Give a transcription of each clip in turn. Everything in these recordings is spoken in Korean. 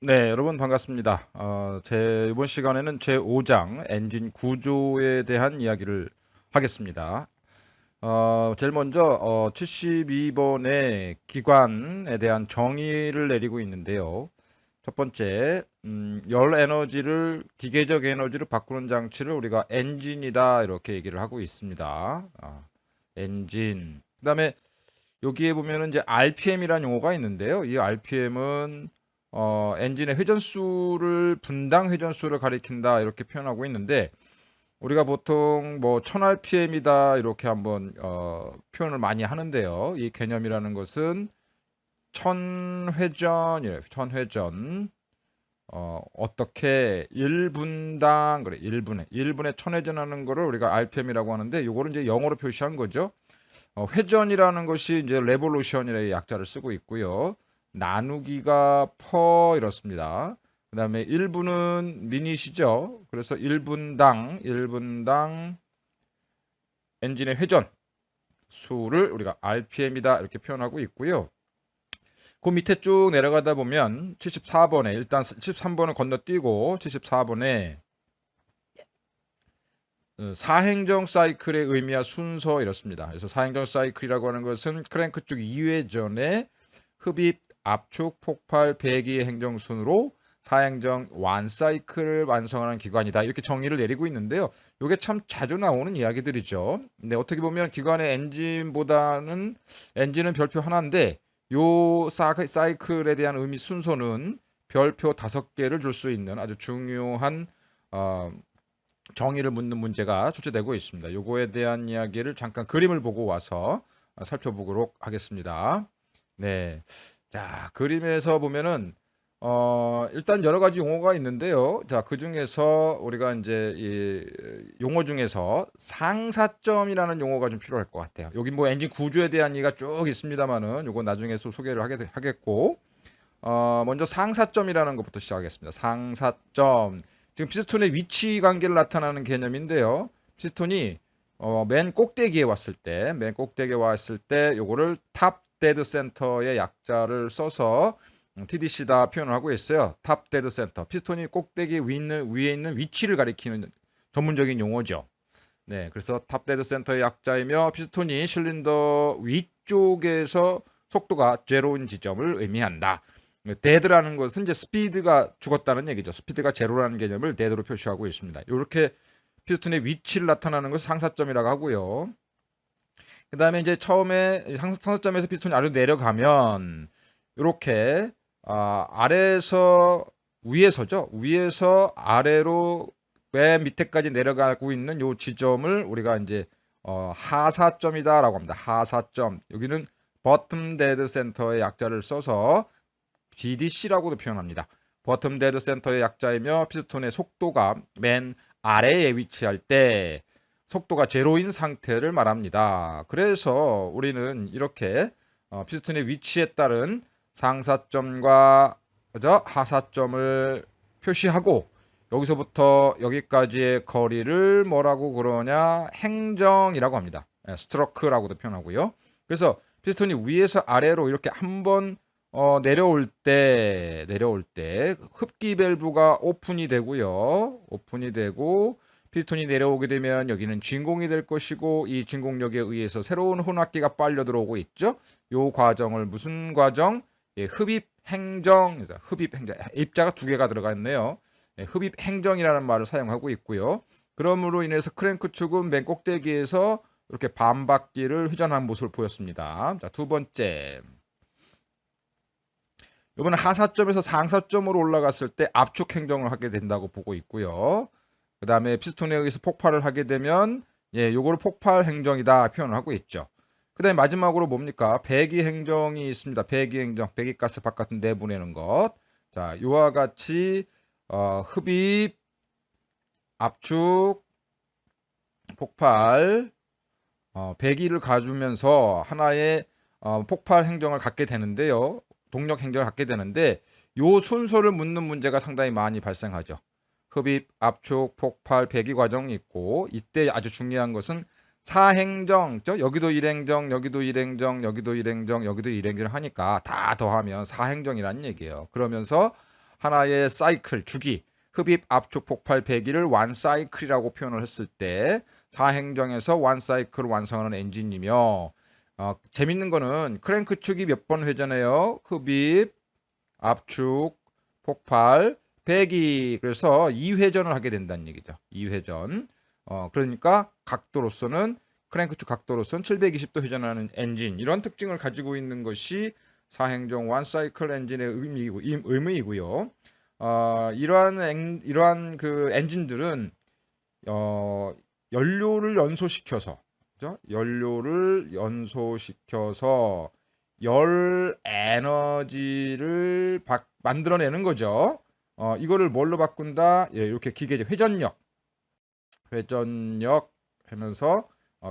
네, 여러분 반갑습니다. 이번 시간에는 제 5장 엔진 구조에 대한 이야기를 하겠습니다. 제일 먼저 72번의 기관에 대한 정의를 내리고 있는데요. 첫 번째, 열 에너지를 기계적 에너지로 바꾸는 장치를 우리가 엔진이다 이렇게 얘기를 하고 있습니다. 엔진. 그다음에 여기에 보면은 이제 RPM이라는 용어가 있는데요. 이 RPM은 엔진의 회전수를 분당 회전수를 가리킨다 이렇게 표현하고 있는데 우리가 보통 뭐 1000rpm이다 이렇게 한번 표현을 많이 하는데요. 이 개념이라는 것은 1000회전이래요. 1000회전. 어떻게 1분당 그래 1분에 1000회전 하는 거를 우리가 RPM이라고 하는데 요거를 이제 영어로 표시한 거죠. 회전이라는 것이 이제 레볼루션이라는 약자를 쓰고 있고요. 나누기가 퍼 이렇습니다. 그다음에 1분은 미닛이죠. 그래서 1분당 엔진의 회전 수를 우리가 RPM이다 이렇게 표현하고 있고요. 그 밑에 쭉 내려가다 보면 74번에 일단 73번을 건너뛰고 74번에 사행정 사이클의 의미와 순서 이렇습니다. 그래서 사행정 사이클이라고 하는 것은 크랭크 쪽 2회전에 흡입, 압축, 폭발, 배기의 행정순으로 사행정 완 사이클을 완성하는 기관이다. 이렇게 정의를 내리고 있는데요. 이게 참 자주 나오는 이야기들이죠. 근데 어떻게 보면 기관의 엔진보다는 엔진은 별표 하나인데 요 사이클에 대한 의미 순서는 별표 5개를 줄 수 있는 아주 중요한 정의를 묻는 문제가 출제되고 있습니다. 요거에 대한 이야기를 잠깐 그림을 보고 와서 살펴보도록 하겠습니다. 네. 자, 그림에서 보면은 일단 여러 가지 용어가 있는데요. 자, 그중에서 우리가 이제 이 용어 중에서 상사점이라는 용어가 좀 필요할 것 같아요. 여기 뭐 엔진 구조에 대한 얘기가 쭉 있습니다만은 요거 나중에 또 소개를 하겠고 먼저 상사점이라는 것부터 시작하겠습니다. 상사점. 지금 피스톤의 위치 관계를 나타내는 개념인데요. 피스톤이 맨 꼭대기에 왔을 때 요거를 탑 데드 센터의 약자를 써서 TDC다 표현을 하고 있어요. 탑 데드 센터. 피스톤이 꼭대기 위에 있는 위치를 가리키는 전문적인 용어죠. 네, 그래서 탑 데드 센터의 약자이며 피스톤이 실린더 위쪽에서 속도가 제로인 지점을 의미한다. 데드라는 것은 이제 스피드가 죽었다는 얘기죠. 스피드가 제로라는 개념을 데드로 표시하고 있습니다. 이렇게 피스톤의 위치를 나타나는 것을 상사점이라고 하고요. 그 다음에 이제 처음에 상사점에서 피스톤이 아래로 내려가면 이렇게 아래에서 위에서죠. 위에서 아래로 맨 밑에까지 내려가고 있는 요 지점을 우리가 이제 하사점이다라고 합니다. 하사점. 여기는 버텀 데드 센터의 약자를 써서 BDC라고도 표현합니다. 버텀 데드 센터의 약자이며 피스톤의 속도가 맨 아래에 위치할 때 속도가 제로인 상태를 말합니다. 그래서 우리는 이렇게 피스톤의 위치에 따른 상사점과 하사점을 표시하고 여기서부터 여기까지의 거리를 뭐라고 그러냐? 행정이라고 합니다. 스트로크라고도 표현하고요. 그래서 피스톤이 위에서 아래로 이렇게 한번 내려올 때 흡기 밸브가 오픈이 되고요. 오픈이 되고 피스톤이 내려오게 되면 여기는 진공이 될 것이고 이 진공력에 의해서 새로운 혼합기가 빨려 들어오고 있죠. 요 과정을 무슨 과정? 예, 흡입 행정. 흡입 행정. 입자가 2개가 들어가 있네요. 예, 흡입 행정이라는 말을 사용하고 있고요. 그러므로 인해서 크랭크 축은 맨 꼭대기에서 이렇게 반바퀴를 회전하는 모습을 보였습니다. 자, 두 번째. 이번에 하사점에서 상사점으로 올라갔을 때 압축 행정을 하게 된다고 보고 있고요. 그 다음에 피스톤에 의해서 폭발을 하게 되면 요거를 폭발 행정이다 표현을 하고 있죠. 그 다음에 마지막으로 뭡니까? 배기 행정이 있습니다. 배기 행정, 배기가스 바깥으로 내보내는 것. 자, 이와 같이 흡입, 압축, 폭발, 배기를 가주면서 하나의 폭발 행정을 갖게 되는데요. 동력 행정을 갖게 되는데 요 순서를 묻는 문제가 상당히 많이 발생하죠. 흡입, 압축, 폭발, 배기 과정이 있고 이때 아주 중요한 것은 사행정, 여기도 일행정, 여기도 일행정, 여기도 일행정, 여기도 일행정을 하니까 다 더하면 사행정이라는 얘기예요. 그러면서 하나의 사이클 주기 흡입 압축 폭발 배기를 원 사이클이라고 표현을 했을 때 사행정에서 원 사이클을 완성하는 엔진이며 재밌는 거는 크랭크 축이 몇 번 회전해요? 흡입 압축 폭발 배기 그래서 2회전을 하게 된다는 얘기죠. 2회전. 그러니까 각도로서는 크랭크축 각도로서는 720도 회전하는 엔진 이런 특징을 가지고 있는 것이 사행정 원 사이클 엔진의 의미이고요. 이러한 그 엔진들은 연료를 연소시켜서 그죠? 연료를 연소시켜서 열 에너지를 만들어내는 거죠. 이거를 뭘로 바꾼다? 예, 이렇게 기계적 회전력 하면서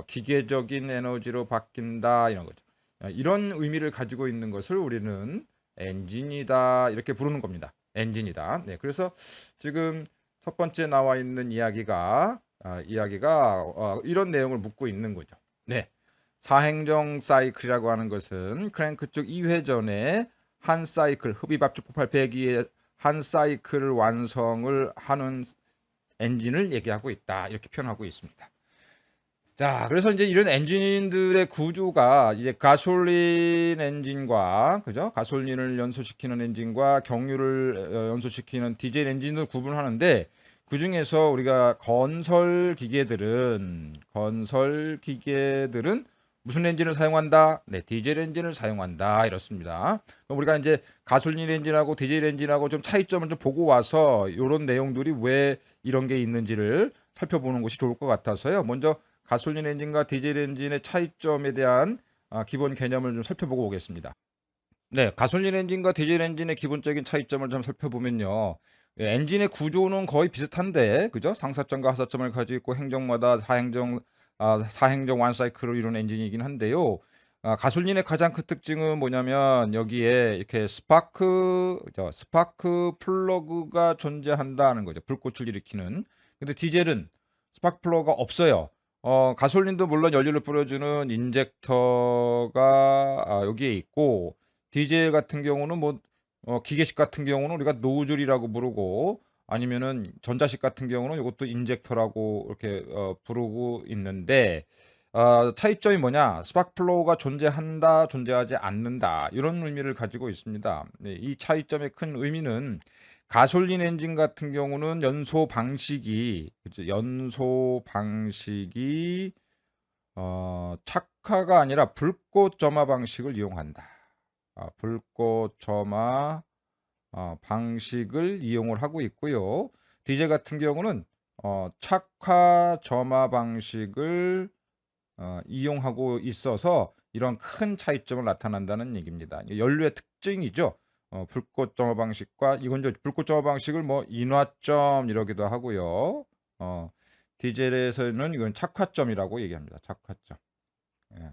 기계적인 에너지로 바뀐다 이런 거죠. 이런 의미를 가지고 있는 것을 우리는 엔진이다 이렇게 부르는 겁니다. 엔진이다. 네, 그래서 지금 첫 번째 나와 있는 이야기가 이런 내용을 묻고 있는 거죠. 네, 사행정 사이클이라고 하는 것은 크랭크 쪽 2회전에 한 사이클 흡입 압축 폭발 배기의 한 사이클을 완성을 하는 엔진을 얘기하고 있다 이렇게 표현하고 있습니다. 자, 그래서 이제 이런 엔진들의 구조가 이제 가솔린 엔진과 그죠? 가솔린을 연소시키는 엔진과 경유를 연소시키는 디젤 엔진을 구분하는데 그 중에서 우리가 건설 기계들은 무슨 엔진을 사용한다? 네, 디젤 엔진을 사용한다 이렇습니다. 그럼 우리가 이제 가솔린 엔진하고 디젤 엔진하고 좀 차이점을 좀 보고 와서 이런 내용들이 왜 이런 게 있는지를 살펴보는 것이 좋을 것 같아서요. 먼저 가솔린 엔진과 디젤 엔진의 차이점에 대한 기본 개념을 좀 살펴보고 오겠습니다. 네, 가솔린 엔진과 디젤 엔진의 기본적인 차이점을 좀 살펴보면요. 예, 엔진의 구조는 거의 비슷한데, 그죠? 상사점과 하사점을 가지고 있고 행정마다 사행정 완사이클을 이루는 엔진이긴 한데요. 가솔린의 가장 큰 특징은 뭐냐면 여기에 이렇게 스파크 플러그가 존재한다는 거죠. 불꽃을 일으키는. 근데 디젤은 스파크 플러그가 없어요. 가솔린도 물론 연료를 뿌려주는 인젝터가 여기에 있고 디젤 같은 경우는 뭐 기계식 같은 경우는 우리가 노즐이라고 부르고 아니면은 전자식 같은 경우는 이것도 인젝터라고 이렇게 부르고 있는데 차이점이 뭐냐? 스파크 플러그가 존재한다, 존재하지 않는다 이런 의미를 가지고 있습니다. 네, 이 차이점의 큰 의미는 가솔린 엔진 같은 경우는 연소 방식이 착화가 아니라 불꽃 점화 방식을 이용한다. 불꽃 점화 방식을 이용을 하고 있고요. 디젤 같은 경우는 착화 점화 방식을 이용하고 있어서 이런 큰 차이점을 나타난다는 얘기입니다. 연료의 특징이죠. 불꽃 점화 방식과 이건 이제 불꽃 점화 방식을 뭐 인화점 이러기도 하고요. 디젤에서는 이건 착화점이라고 얘기합니다. 착화점. 예.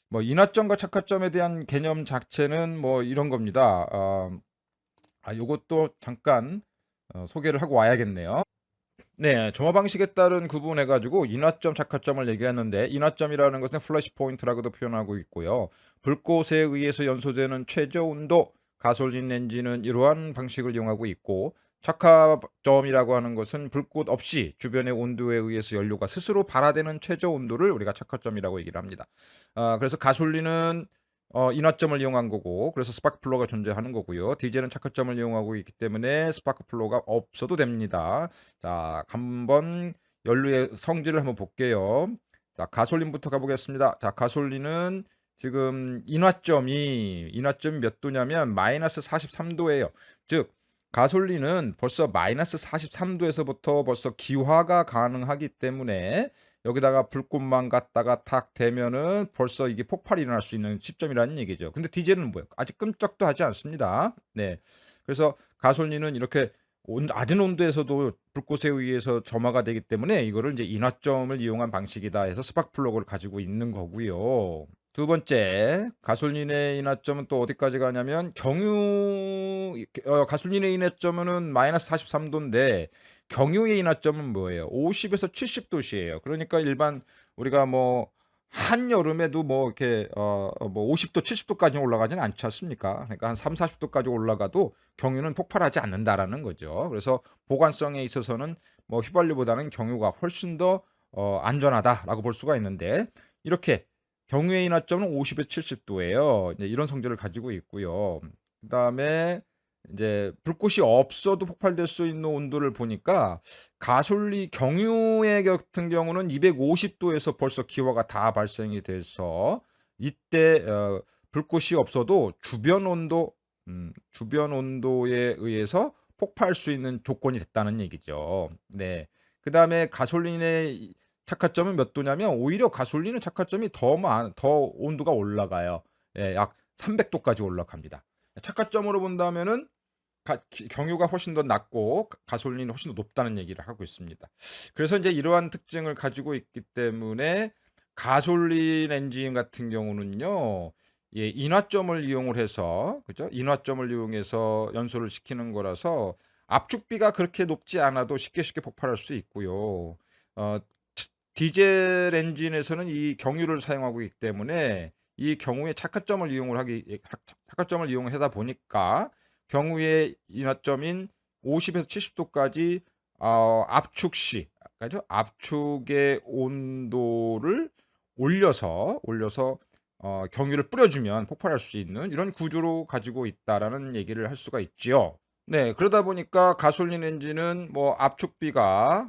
뭐 인화점과 착화점에 대한 개념 자체는 뭐 이런 겁니다. 요것도 잠깐 소개를 하고 와야겠네요. 네, 점화 방식에 따른 구분해 가지고 인화점, 착화점을 얘기했는데 인화점이라는 것은 플래시 포인트라고도 표현하고 있고요. 불꽃에 의해서 연소되는 최저 온도, 가솔린 엔진은 이러한 방식을 이용하고 있고 착화점이라고 하는 것은 불꽃 없이 주변의 온도에 의해서 연료가 스스로 발화되는 최저 온도를 우리가 착화점이라고 얘기를 합니다. 그래서 가솔린은 인화점을 이용한 거고 그래서 스파크 플러그가 존재하는 거고요. 디젤은 착화점을 이용하고 있기 때문에 스파크 플러그가 없어도 됩니다. 자, 한번 연료의 성질을 한번 볼게요. 자, 가솔린부터 가보겠습니다. 자, 가솔린은 지금 인화점이 몇 도냐면 마이너스 43도예요. 즉 가솔린은 벌써 마이너스 43도에서부터 벌써 기화가 가능하기 때문에 여기다가 불꽃만 갖다가 탁 대면은 벌써 이게 폭발이 일어날 수 있는 시점이라는 얘기죠. 근데 디젤은 뭐예요? 아직 끔쩍도 하지 않습니다. 네. 그래서 가솔린은 이렇게 낮은 온도에서도 불꽃에 의해서 점화가 되기 때문에 이거를 이제 인화점을 이용한 방식이다 해서 스파크 플러그를 가지고 있는 거고요. 두 번째, 가솔린의 인화점은 또 어디까지 가냐면 가솔린의 인화점은 마이너스 43도인데 경유의 인화점은 뭐예요? 50에서 70도씨예요. 그러니까 일반 우리가 뭐 한여름에도 뭐 이렇게 뭐 50 도 70 도까지 올라가지는 않지 않습니까? 그러니까 한 30-40 도까지 올라가도 경유는 폭발하지 않는다라는 거죠. 그래서 보관성에 있어서는 뭐 휘발유보다는 경유가 훨씬 더 안전하다라고 볼 수가 있는데, 이렇게 경유의 인하점은 50에서 70 도예요. 이제 이런 성질을 가지고 있고요. 그다음에 인제 불꽃이 없어도 폭발될 수 있는 온도를 보니까 경유의 같은 경우는 250 도에서 벌써 기화가 다 발생이 돼서 이때 불꽃이 없어도 주변 온도에 의해서 폭발할 수 있는 조건이 됐다는 얘기죠. 네. 그다음에 가솔린의 착화점은 몇 도냐면, 오히려 가솔린의 착화점이 더 온도가 올라가요. 예, 약 300 도까지 올라갑니다. 착화점으로 본다면은 경유가 훨씬 더 낮고 가솔린이 훨씬 더 높다는 얘기를 하고 있습니다. 그래서 인제 이러한 특징을 가지고 있기 때문에 가솔린 엔진 같은 경우는요, 예, 인화점을 이용을 해서, 그죠? 인화점을 이용해서 연소를 시키는 거라서 압축비가 그렇게 높지 않아도 쉽게 폭발할 수 있고요. 어 디젤 엔진에서는 이 경유를 사용하고 있기 때문에 이 경우에 착화점을 이용하다 보니까 경우의 인하점인 50에서 70 도까지 압축 시, 그죠? 압축의 온도를 올려서 경유를 뿌려 주면 폭발할 수 있는 이런 구조로 가지고 있다라는 얘기를 할 수가 있지요. 네. 그러다 보니까 가솔린 엔진은 뭐 압축비가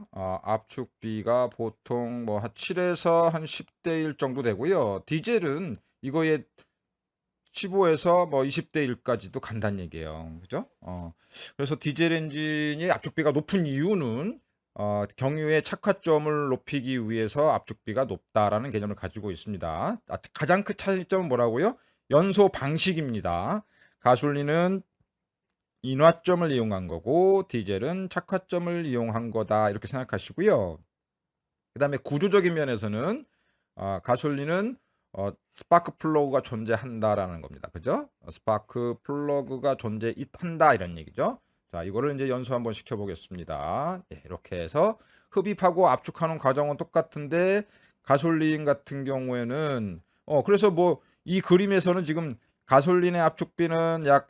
보통 뭐 한 7 에서 한 10대 1 정도 되고요. 디젤은 이거의 15 에서 뭐 20대 1 까지도 간다는 얘기예요. 그죠? 그래서 디젤 엔진이 압축비가 높은 이유는 경유의 착화점을 높이기 위해서 압축비가 높다라는 개념을 가지고 있습니다. 가장 큰 차이점은 뭐라고요? 연소 방식입니다. 가솔린은 인화점을 이용한 거고 디젤은 착화점을 이용한 거다, 이렇게 생각하시고요. 그다음에 구조적인 면에서는 가솔린은 스파크 플러그가 존재한다라는 겁니다. 그죠? 스파크 플러그가 존재한다, 이런 얘기죠. 자, 이거를 인제 연수 한번 시켜 보겠습니다. 예, 이렇게 해서 흡입하고 압축하는 과정은 똑같은데 가솔린 같은 경우에는 그래서 뭐 이 그림에서는 지금 가솔린의 압축비는 약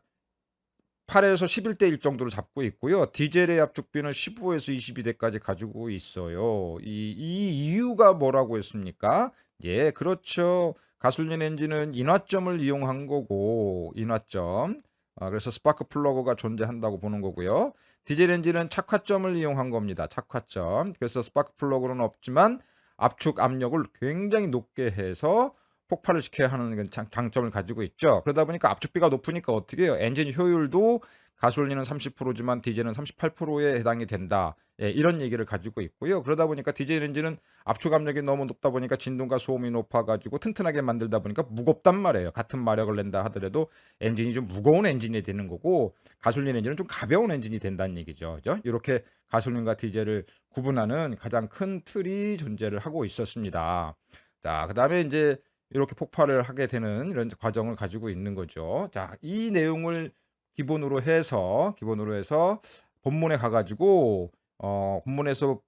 8에서 11대 1 정도로 잡고 있고요. 디젤의 압축비는 15에서 22 대까지 가지고 있어요. 이 이유가 뭐라고 했습니까? 예, 그렇죠. 가솔린 엔진은 인화점을 이용한 거고, 인화점. 그래서 스파크 플러그가 존재한다고 보는 거고요. 디젤 엔진은 착화점을 이용한 겁니다. 착화점. 그래서 스파크 플러그는 없지만 압축 압력을 굉장히 높게 해서 폭발을 시켜야 하는 그 장점을 가지고 있죠. 그러다 보니까 압축비가 높으니까 어떻게 해요? 엔진 효율도 가솔린은 30%지만 디젤은 38%에 해당이 된다. 예, 이런 얘기를 가지고 있고요. 그러다 보니까 디젤 엔진은 압축 압력이 너무 높다 보니까 진동과 소음이 높아 가지고 튼튼하게 만들다 보니까 무겁단 말이에요. 같은 마력을 낸다 하더라도 엔진이 좀 무거운 엔진이 되는 거고, 가솔린 엔진은 좀 가벼운 엔진이 된다는 얘기죠. 그죠? 이렇게 가솔린과 디젤을 구분하는 가장 큰 틀이 존재를 하고 있었습니다. 자, 그다음에 인제 이렇게 폭발을 하게 되는 이런 과정을 가지고 있는 거죠. 자, 이 내용을 기본으로 해서 본문에 가 가지고 본문에서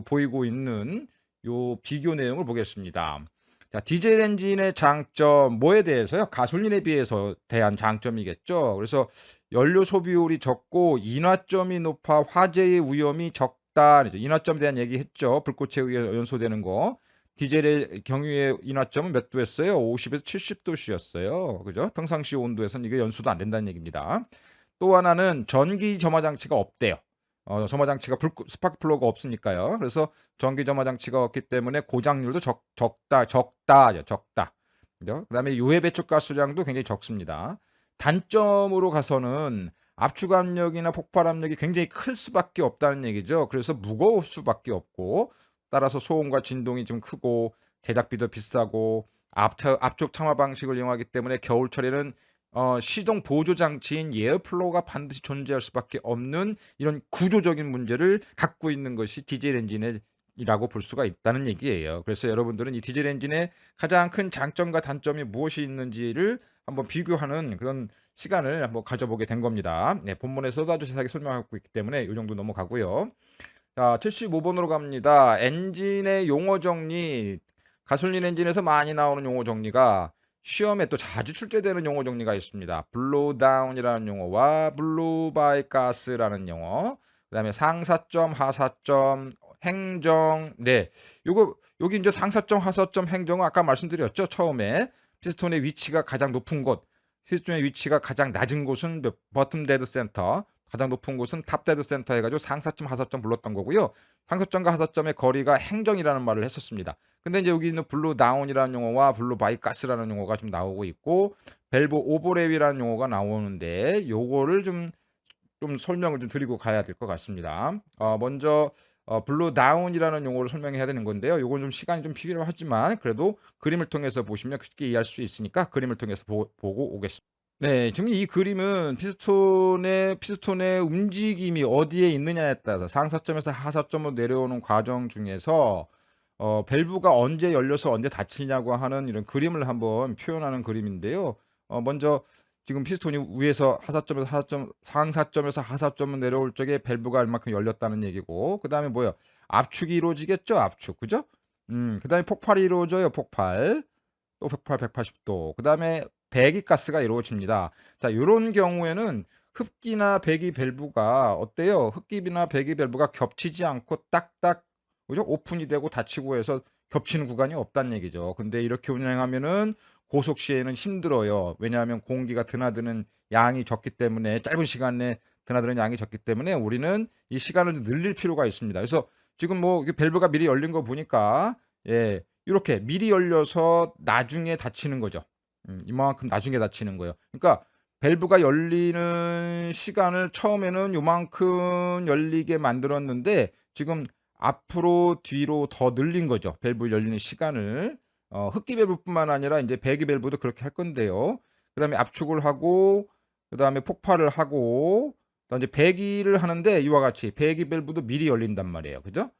보이고 있는 요 비교 내용을 보겠습니다. 자, 디젤 엔진의 장점 뭐에 대해서요? 가솔린에 비해서 대한 장점이겠죠. 그래서 연료 소비율이 적고 인화점이 높아 화재의 위험이 적다. 인화점에 대한 얘기했죠. 불꽃에 의해 연소되는 거. 디젤의 경유의 인화점은 몇 도였어요? 50에서 70 도씨였어요. 그죠? 평상시 온도에서는 이게 연소도 안 된다는 얘기입니다. 또 하나는 전기 점화 장치가 없대요. 점화 장치가 스파크 플러그가 없으니까요. 그래서 전기 점화 장치가 없기 때문에 고장률도 적다. 그죠? 그다음에 유해 배출 가스량도 굉장히 적습니다. 단점으로 가서는 압축 압력이나 폭발 압력이 굉장히 클 수밖에 없다는 얘기죠. 그래서 무거울 수밖에 없고, 따라서 소음과 진동이 좀 크고 제작비도 비싸고, 압축 참화 방식을 이용하기 때문에 겨울철에는 시동 보조 장치인 에어플로우가 반드시 존재할 수밖에 없는 이런 구조적인 문제를 갖고 있는 것이 디젤 엔진이라고 볼 수가 있다는 얘기예요. 그래서 여러분들은 이 디젤 엔진의 가장 큰 장점과 단점이 무엇이 있는지를 한번 비교하는 그런 시간을 한번 가져보게 된 겁니다. 네, 본문에서도 아주 자세하게 설명하고 있기 때문에 이 정도 넘어가고요. 자, 75번으로 갑니다. 엔진의 용어 정리. 가솔린 엔진에서 많이 나오는 용어 정리가 시험에 또 자주 출제되는 용어 정리가 있습니다. 블로우 다운이라는 용어와 블로우 바이 가스라는 용어. 그다음에 상사점, 하사점, 행정. 네. 요거 여기 이제 상사점, 하사점, 행정은 아까 말씀드렸죠. 처음에 피스톤의 위치가 가장 높은 곳, 피스톤의 위치가 가장 낮은 곳은 버텀 데드 센터, 가장 높은 곳은 탑 데드 센터 해가지고 상사점, 하사점 불렀던 거고요. 상사점과 하사점의 거리가 행정이라는 말을 했었습니다. 근데 이제 여기 있는 블루 다운이라는 용어와 블루 바이가스라는 용어가 좀 나오고 있고 밸브 오버랩이라는 용어가 나오는데 요거를 좀 설명을 좀 드리고 가야 될 것 같습니다. 먼저 블루 다운이라는 용어를 설명해야 되는 건데요. 요건 좀 시간이 좀 필요하지만 그래도 그림을 통해서 보시면 쉽게 이해할 수 있으니까 그림을 통해서 보고 오겠습니다. 네, 지금 이 그림은 피스톤의 움직임이 어디에 있느냐에 따라서 상사점에서 하사점으로 내려오는 과정 중에서 밸브가 언제 열려서 언제 닫히냐고 하는 이런 그림을 한번 표현하는 그림인데요. 먼저 지금 피스톤이 위에서 하사점에서 하사점, 상사점에서 하사점으로 내려올 적에 밸브가 얼마큼 열렸다는 얘기고, 그 다음에 뭐예요? 압축이 이루어지겠죠? 압축, 그죠? 그 다음에 폭발이 이루어져요. 폭발. 또 폭발 180도. 그 다음에 배기가스가 이루어집니다. 자, 이런 경우에는 흡기나 배기 밸브가 어때요? 흡기나 배기 밸브가 겹치지 않고 딱딱, 그죠? 오픈이 되고 닫히고 해서 겹치는 구간이 없다는 얘기죠. 근데 이렇게 운행하면은 고속 시에는 힘들어요. 왜냐하면 공기가 드나드는 양이 적기 때문에, 짧은 시간 내에 드나드는 양이 적기 때문에 우리는 이 시간을 좀 늘릴 필요가 있습니다. 그래서 지금 뭐 밸브가 미리 열린 거 보니까, 예, 이렇게 미리 열려서 나중에 닫히는 거죠. 이만큼 나중에 닫히는 거예요. 그러니까 밸브가 열리는 시간을 처음에는 요만큼 열리게 만들었는데 지금 앞으로 뒤로 더 늘린 거죠. 밸브 열리는 시간을. 흡기 밸브뿐만 아니라 이제 배기 밸브도 그렇게 할 건데요. 그다음에 압축을 하고 그다음에 폭발을 하고 그다음에 이제 배기를 하는데 이와 같이 배기 밸브도 미리 열린단 말이에요. 그죠?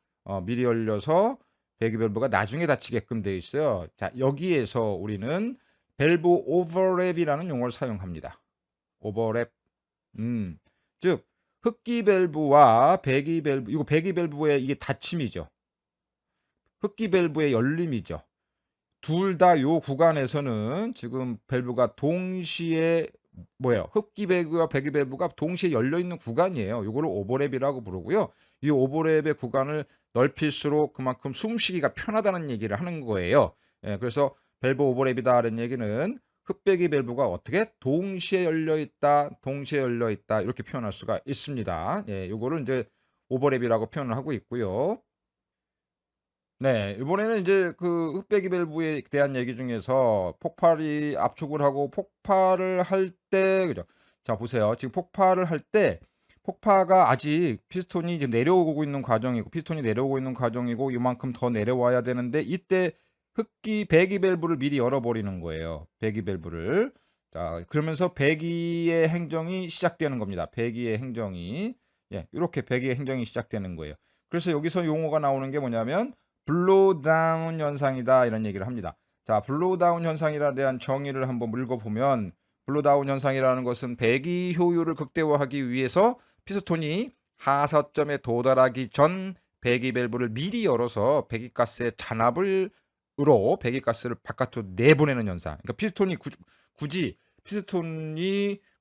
미리 열려서 배기 밸브가 나중에 닫히게끔 되어 있어요. 자, 여기에서 우리는 밸브 오버랩이라는 용어를 사용합니다. 오버랩. 음. 즉 흡기 밸브와 배기 밸브, 이거 배기 밸브의 이게 닫힘이죠. 흡기 밸브의 열림이죠. 둘 다 요 구간에서는 지금 밸브가 동시에 뭐예요? 흡기 밸브와 배기 밸브가 동시에 열려 있는 구간이에요. 요거를 오버랩이라고 부르고요. 이 오버랩의 구간을 넓힐수록 그만큼 숨쉬기가 편하다는 얘기를 하는 거예요. 예, 그래서 밸브 오버랩이다라는 얘기는 흡배기 밸브가 어떻게 동시에 열려 있다, 동시에 열려 있다 이렇게 표현할 수가 있습니다. 예, 요거를 이제 오버랩이라고 표현을 하고 있고요. 네. 이번에는 이제 그 흑배기 밸브에 대한 얘기 중에서 폭발이 압축을 하고 폭발을 할 때 그죠? 자 보세요. 지금 폭발을 할 때 폭파가 아직 피스톤이 지금 내려오고 있는 과정이고 피스톤이 내려오고 있는 과정이고 요만큼 더 내려와야 되는데 이때 흡기 배기 밸브를 미리 열어 버리는 거예요. 배기 밸브를. 자 그러면서 배기의 행정이 시작되는 겁니다. 배기의 행정이. 예. 요렇게 배기의 행정이 시작되는 거예요. 그래서 여기서 용어가 나오는 게 뭐냐면 블로우 다운 현상이다 이런 얘기를 합니다. 자, 블로우 다운 현상에 대한 정의를 한번 읽어보면 블로우 다운 현상이라는 것은 배기 효율을 극대화하기 위해서 피스톤이 하사점에 도달하기 전 배기 밸브를 미리 열어서 배기가스의 잔압을 으로 배기가스를 바깥으로 내보내는 현상. 그러니까 피스톤이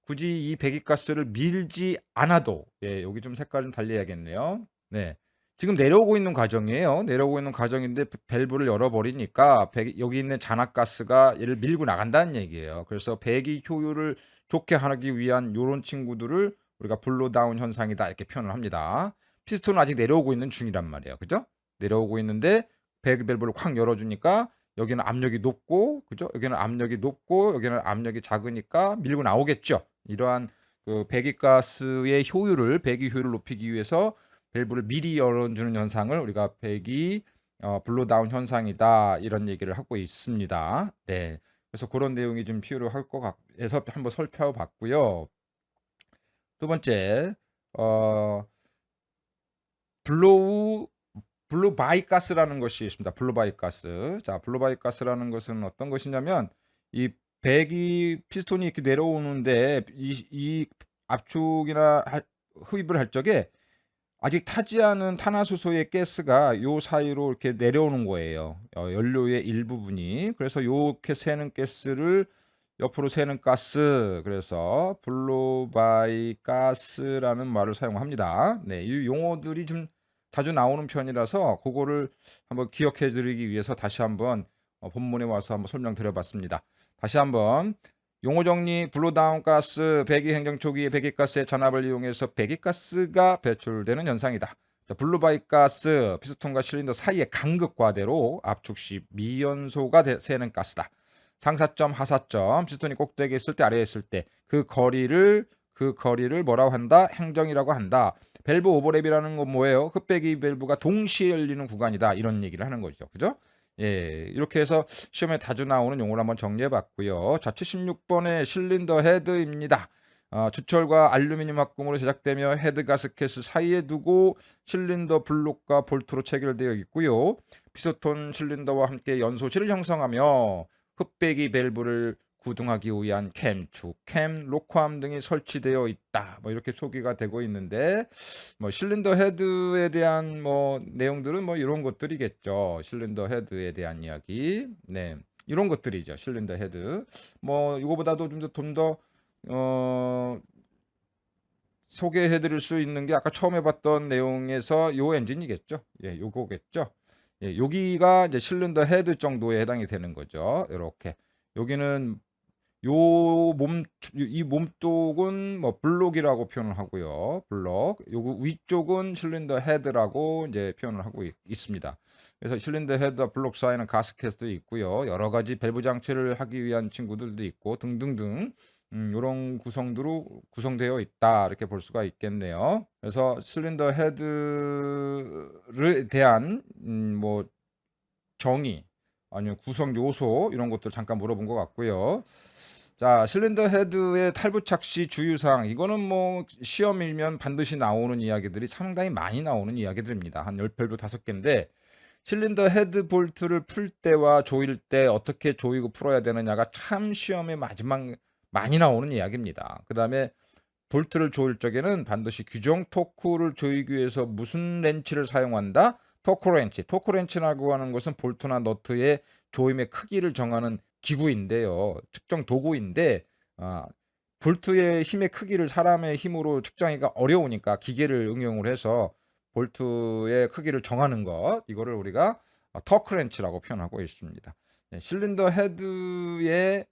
굳이 이 배기가스를 밀지 않아도, 예, 여기 좀 색깔 좀 달리해야겠네요. 네. 지금 내려오고 있는 과정이에요. 내려오고 있는 과정인데 밸브를 열어버리니까 여기 있는 잔압가스가 얘를 밀고 나간다는 얘기예요. 그래서 배기 효율을 좋게 하기 위한 요런 친구들을 우리가 블로다운 현상이다 이렇게 표현을 합니다. 피스톤은 아직 내려오고 있는 중이란 말이에요. 그죠? 내려오고 있는데 배기 밸브를 확 열어주니까 여기는 압력이 높고, 그죠? 여기는 압력이 높고, 여기는 압력이 작으니까 밀고 나오겠죠. 이러한 그 배기가스의 효율을, 배기 효율을 높이기 위해서 밸브를 미리 열어주는 현상을 우리가 블로다운 현상이다 이런 얘기를 하고 있습니다. 네, 그래서 그런 내용이 좀 필요할 것 같아서 한번 살펴봤고요. 두 번째, 블루 바이 가스라는 것이 있습니다. 블루 바이 가스. 자, 블루 바이 가스라는 것은 어떤 것이냐면 이 배기 피스톤이 이렇게 내려오는데 이 압축이나 흡입을 할 적에 아직 타지 않은 탄화수소의 가스가 요 사이로 이렇게 내려오는 거예요. 연료의 일부분이. 그래서 요렇게 새는 가스를 옆으로 새는 가스. 그래서 블로 바이 가스라는 말을 사용합니다. 네, 이 용어들이 좀 자주 나오는 편이라서 그거를 한번 기억해 드리기 위해서 다시 한번 본문에 와서 한번 설명드려 봤습니다. 다시 한번 용어 정리. 블로다운 가스, 배기 행정 초기에 배기가스의 전압을 이용해서 배기가스가 배출되는 현상이다. 자, 블루바이 가스, 피스톤과 실린더 사이의 간극 과대로 압축 시 미연소가 새는 가스다. 상사점, 하사점, 피스톤이 꼭대기에 있을 때, 아래에 있을 때 그 거리를 뭐라고 한다? 행정이라고 한다. 밸브 오버랩이라는 건 뭐예요? 흡배기 밸브가 동시에 열리는 구간이다. 이런 얘기를 하는 거죠. 그죠? 예, 이렇게 해서 시험에 자주 나오는 용어를 한번 정리해 봤고요. 자, 76번의 실린더 헤드입니다. 주철과 알루미늄 합금으로 제작되며 헤드 가스켓을 사이에 두고 실린더 블록과 볼트로 체결되어 있고요. 피스톤 실린더와 함께 연소실을 형성하며 흡배기 밸브를 구동하기 위한 캠축, 캠, 로커암 등이 설치되어 있다. 뭐 이렇게 소개가 되고 있는데, 뭐 실린더 헤드에 대한 뭐 내용들은 뭐 이런 것들이겠죠. 실린더 헤드에 대한 이야기, 네, 이런 것들이죠. 실린더 헤드. 뭐 이거보다도 좀 더 소개해드릴 수 있는 게 아까 처음 해봤던 내용에서 요 엔진이겠죠. 예, 요거겠죠. 예, 여기가 이제 실린더 헤드 정도에 해당이 되는 거죠. 이렇게 여기는 이 몸쪽은 뭐 블록이라고 표현을 하고요. 블록. 요거 위쪽은 실린더 헤드라고 이제 표현을 하고 있습니다. 그래서 실린더 헤드와 블록 사이에는 가스켓도 있고요. 여러 가지 밸브 장치를 하기 위한 친구들도 있고 등등등. 요런 구성으로 구성되어 있다. 이렇게 볼 수가 있겠네요. 그래서 실린더 헤드에 대한 뭐 정의 아니면 구성 요소 이런 것들 잠깐 물어본 것 같고요. 자, 실린더 헤드의 탈부착 시 주의사항. 이거는 뭐 시험이면 반드시 나오는 이야기들이 상당히 많이 나오는 이야기들입니다. 한 10별도 5개인데 실린더 헤드 볼트를 풀 때와 조일 때 어떻게 조이고 풀어야 되느냐가 참 시험에 마지막 많이 나오는 이야기입니다. 그다음에 볼트를 조일 적에는 반드시 규정 토크를 조이기 위해서 무슨 렌치를 사용한다? 토크 렌치. 토크 렌치라고 하는 것은 볼트나 너트의 조임의 크기를 정하는 기구인데요. 측정 도구인데 볼트의 힘의 크기를 사람의 힘으로 측정하기가 어려우니까 기계를 응용을 해서 볼트의 크기를 정하는 것, 이거를 우리가 토크 렌치라고 표현하고 있습니다. 네, 실린더 헤드의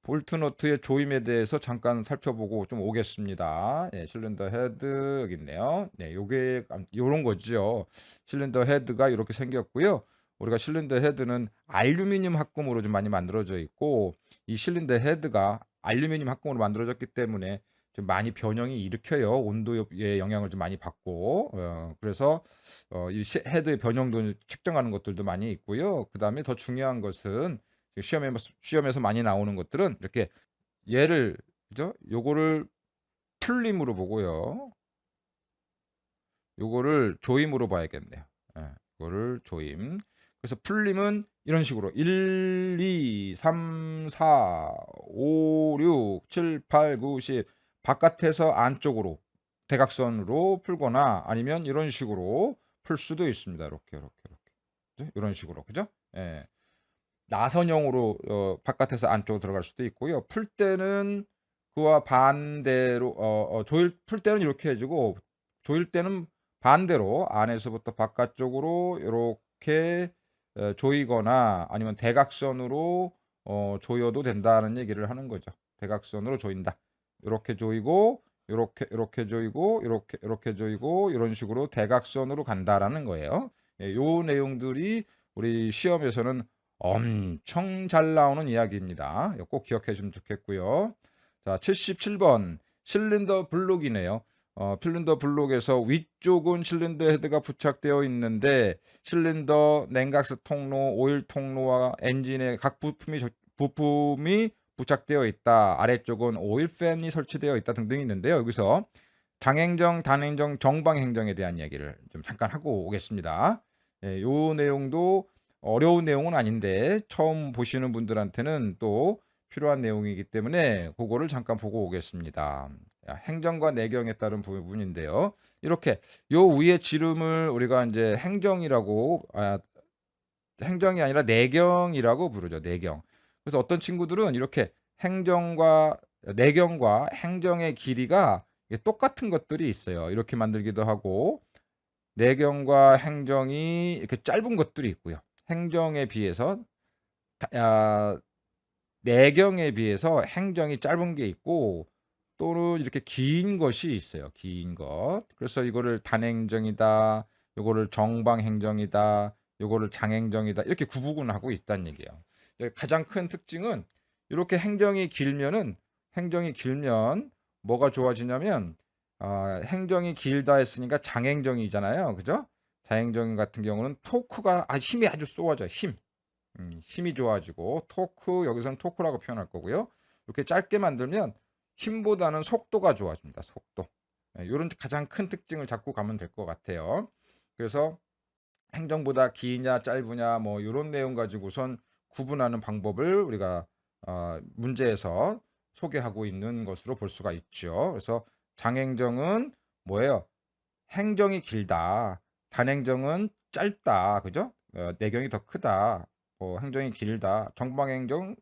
볼트 너트의 조임에 대해서 잠깐 살펴보고 좀 오겠습니다. 예, 실린더 헤드 여기 있네요. 네, 요게 요런 거죠. 실린더 헤드가 이렇게 생겼고요. 우리가 실린더 헤드는 알루미늄 합금으로 좀 많이 만들어져 있고, 이 실린더 헤드가 알루미늄 합금으로 만들어졌기 때문에 좀 많이 변형이 일으켜요. 온도의 영향을 좀 많이 받고, 그래서 이 헤드의 변형도 측정하는 것들도 많이 있고요. 그 다음에 더 중요한 것은 시험에서 많이 나오는 것들은 이렇게 얘를, 그죠? 요거를 풀림으로 보고요. 요거를 조임으로 봐야겠네요. 예, 이거를 조임. 그래서 풀림은 이런 식으로 1, 2, 3, 4, 5, 6, 7, 8, 9, 10 바깥에서 안쪽으로 대각선으로 풀거나 아니면 이런 식으로 풀 수도 있습니다. 이렇게. 그죠? 이런 식으로. 그죠? 예. 나선형으로 바깥에서 안쪽으로 들어갈 수도 있고요. 풀 때는 그와 반대로 풀 때는 이렇게 해주고 조일 때는 반대로 안에서부터 바깥쪽으로 이렇게 조이거나 아니면 대각선으로 조여도 된다는 얘기를 하는 거죠. 대각선으로 조인다. 이렇게 조이고 이렇게 조이고 이렇게 조이고 이런 식으로 대각선으로 간다라는 거예요. 예, 요 내용들이 우리 시험에서는 엄청 잘 나오는 이야기입니다. 꼭 기억해 주면 좋겠고요. 자, 77번 실린더 블록이네요. 실린더 블록에서 위쪽은 실린더 헤드가 부착되어 있는데 실린더, 냉각수 통로, 오일 통로와 엔진의 각 부품이 부착되어 있다. 아래쪽은 오일 팬이 설치되어 있다 등등이 있는데요. 여기서 장행정, 단행정, 정방행정에 대한 이야기를 좀 잠깐 하고 오겠습니다. 예, 요 내용도 어려운 내용은 아닌데 처음 보시는 분들한테는 또 필요한 내용이기 때문에 그거를 잠깐 보고 오겠습니다. 행정과 내경에 따른 부분인데요. 이렇게 요 위에 지름을 우리가 이제 행정이라고 행정이 아니라 내경이라고 부르죠. 내경. 그래서 어떤 친구들은 이렇게 행정과 내경과 행정의 길이가 똑같은 것들이 있어요. 이렇게 만들기도 하고 내경과 행정이 이렇게 짧은 것들이 있고요. 행정에 비해서 내경에 비해서 행정이 짧은 게 있고 또는 이렇게 긴 것이 있어요. 긴 것. 그래서 이거를 단행정이다. 요거를 정방행정이다. 요거를 장행정이다. 이렇게 구분하고 있다는 얘기예요. 가장 큰 특징은 이렇게 행정이 길면 뭐가 좋아지냐면 행정이 길다 했으니까 장행정이잖아요. 그죠? 장행정 같은 경우는 토크가 힘이 아주 쏘아져요. 힘이 좋아지고 여기서는 토크라고 표현할 거고요. 이렇게 짧게 만들면 힘보다는 속도가 좋아집니다. 속도. 이런 가장 큰 특징을 잡고 가면 될 것 같아요. 그래서 행정보다 기냐 짧으냐 뭐 이런 내용 가지고선 구분하는 방법을 우리가 문제에서 소개하고 있는 것으로 볼 수가 있죠. 그래서 장행정은 뭐예요? 행정이 길다. 단행정은 짧다. 그죠? 내경이 더 크다. 행정이 길다. 정방행정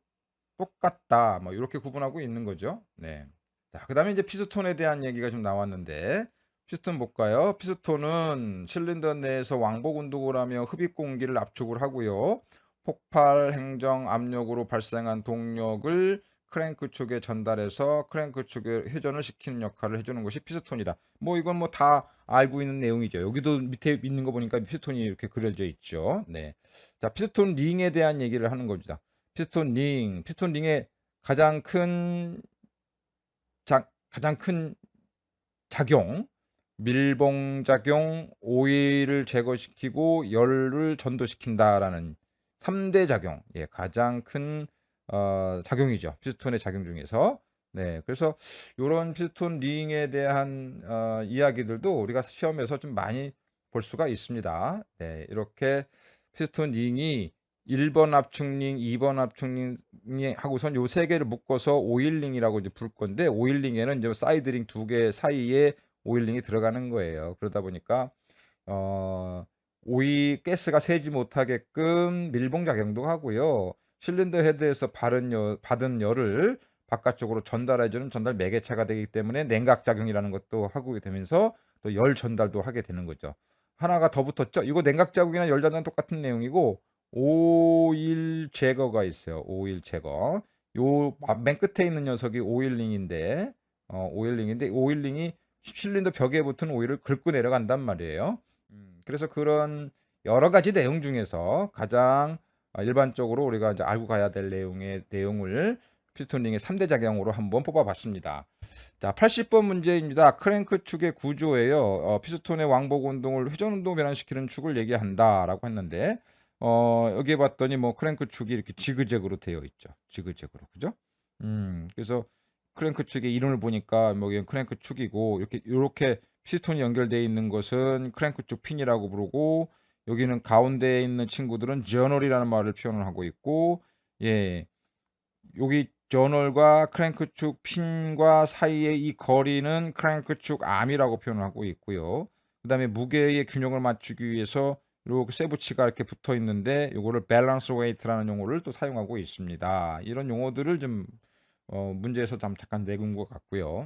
똑같다. 뭐 이렇게 구분하고 있는 거죠. 네. 자, 그다음에 이제 피스톤에 대한 얘기가 좀 나왔는데 피스톤 볼까요? 피스톤은 실린더 내에서 왕복 운동을 하며 흡입 공기를 압축을 하고요. 폭발 행정 압력으로 발생한 동력을 크랭크 축에 전달해서 크랭크 축에 회전을 시키는 역할을 해주는 것이 피스톤이다. 뭐 이건 뭐 다 알고 있는 내용이죠. 여기도 밑에 있는 거 보니까 피스톤이 이렇게 그려져 있죠. 네. 자, 피스톤 링에 대한 얘기를 하는 겁니다. 피스톤 링의 가장 큰 작용, 밀봉 작용, 오일을 제거시키고 열을 전도시킨다라는 3대 작용, 가장 큰 작용이죠. 피스톤의 작용 중에서. 네, 그래서 이런 피스톤 링에 대한 이야기들도 우리가 시험에서 좀 많이 볼 수가 있습니다. 네, 이렇게 피스톤 링이 1번 압축링, 2번 압축링 하고선 요 세 개를 묶어서 오일링이라고 이제 부를 건데 오일링에는 이제 사이드링 두 개 사이에 오일링이 들어가는 거예요. 그러다 보니까 가스가 새지 못하게끔 밀봉 작용도 하고요. 실린더 헤드에서 받은 열을 바깥쪽으로 전달해주는 전달 매개체가 되기 때문에 냉각 작용이라는 것도 하고 되면서 또 열 전달도 하게 되는 거죠. 하나가 더 붙었죠. 이거 냉각 작용이나 열 전달은 똑같은 내용이고 오일 제거가 있어요. 오일 제거. 요 맨 끝에 있는 녀석이 오일링인데 오일링이 실린더 벽에 붙은 오일을 긁고 내려간단 말이에요. 그래서 그런 여러 가지 내용 중에서 가장 일반적으로 우리가 이제 알고 가야 될 내용을 피스톤링의 3대 작용으로 한번 뽑아봤습니다. 자, 80번 문제입니다. 크랭크 축의 구조예요. 피스톤의 왕복 운동을 회전 운동 변환시키는 축을 얘기한다라고 했는데 여기에 봤더니 뭐 크랭크 축이 이렇게 지그재그로 되어 있죠. 지그재그로. 그죠? 그래서 크랭크 축의 이름을 보니까 뭐 이건 크랭크 축이고 이렇게 피스톤이 연결되어 있는 것은 크랭크 축 핀이라고 부르고 여기는 가운데에 있는 친구들은 저널이라는 말을 표현을 하고 있고 여기 저널과 크랭크 축 핀과 사이의 이 거리는 크랭크 축 암이라고 표현을 하고 있고요. 그다음에 무게의 균형을 맞추기 위해서 이렇게 쇠붙이가 이렇게 붙어 있는데 이거를 밸런스 웨이트라는 용어를 또 사용하고 있습니다. 이런 용어들을 좀 문제에서 잠깐 내군 것 같고요.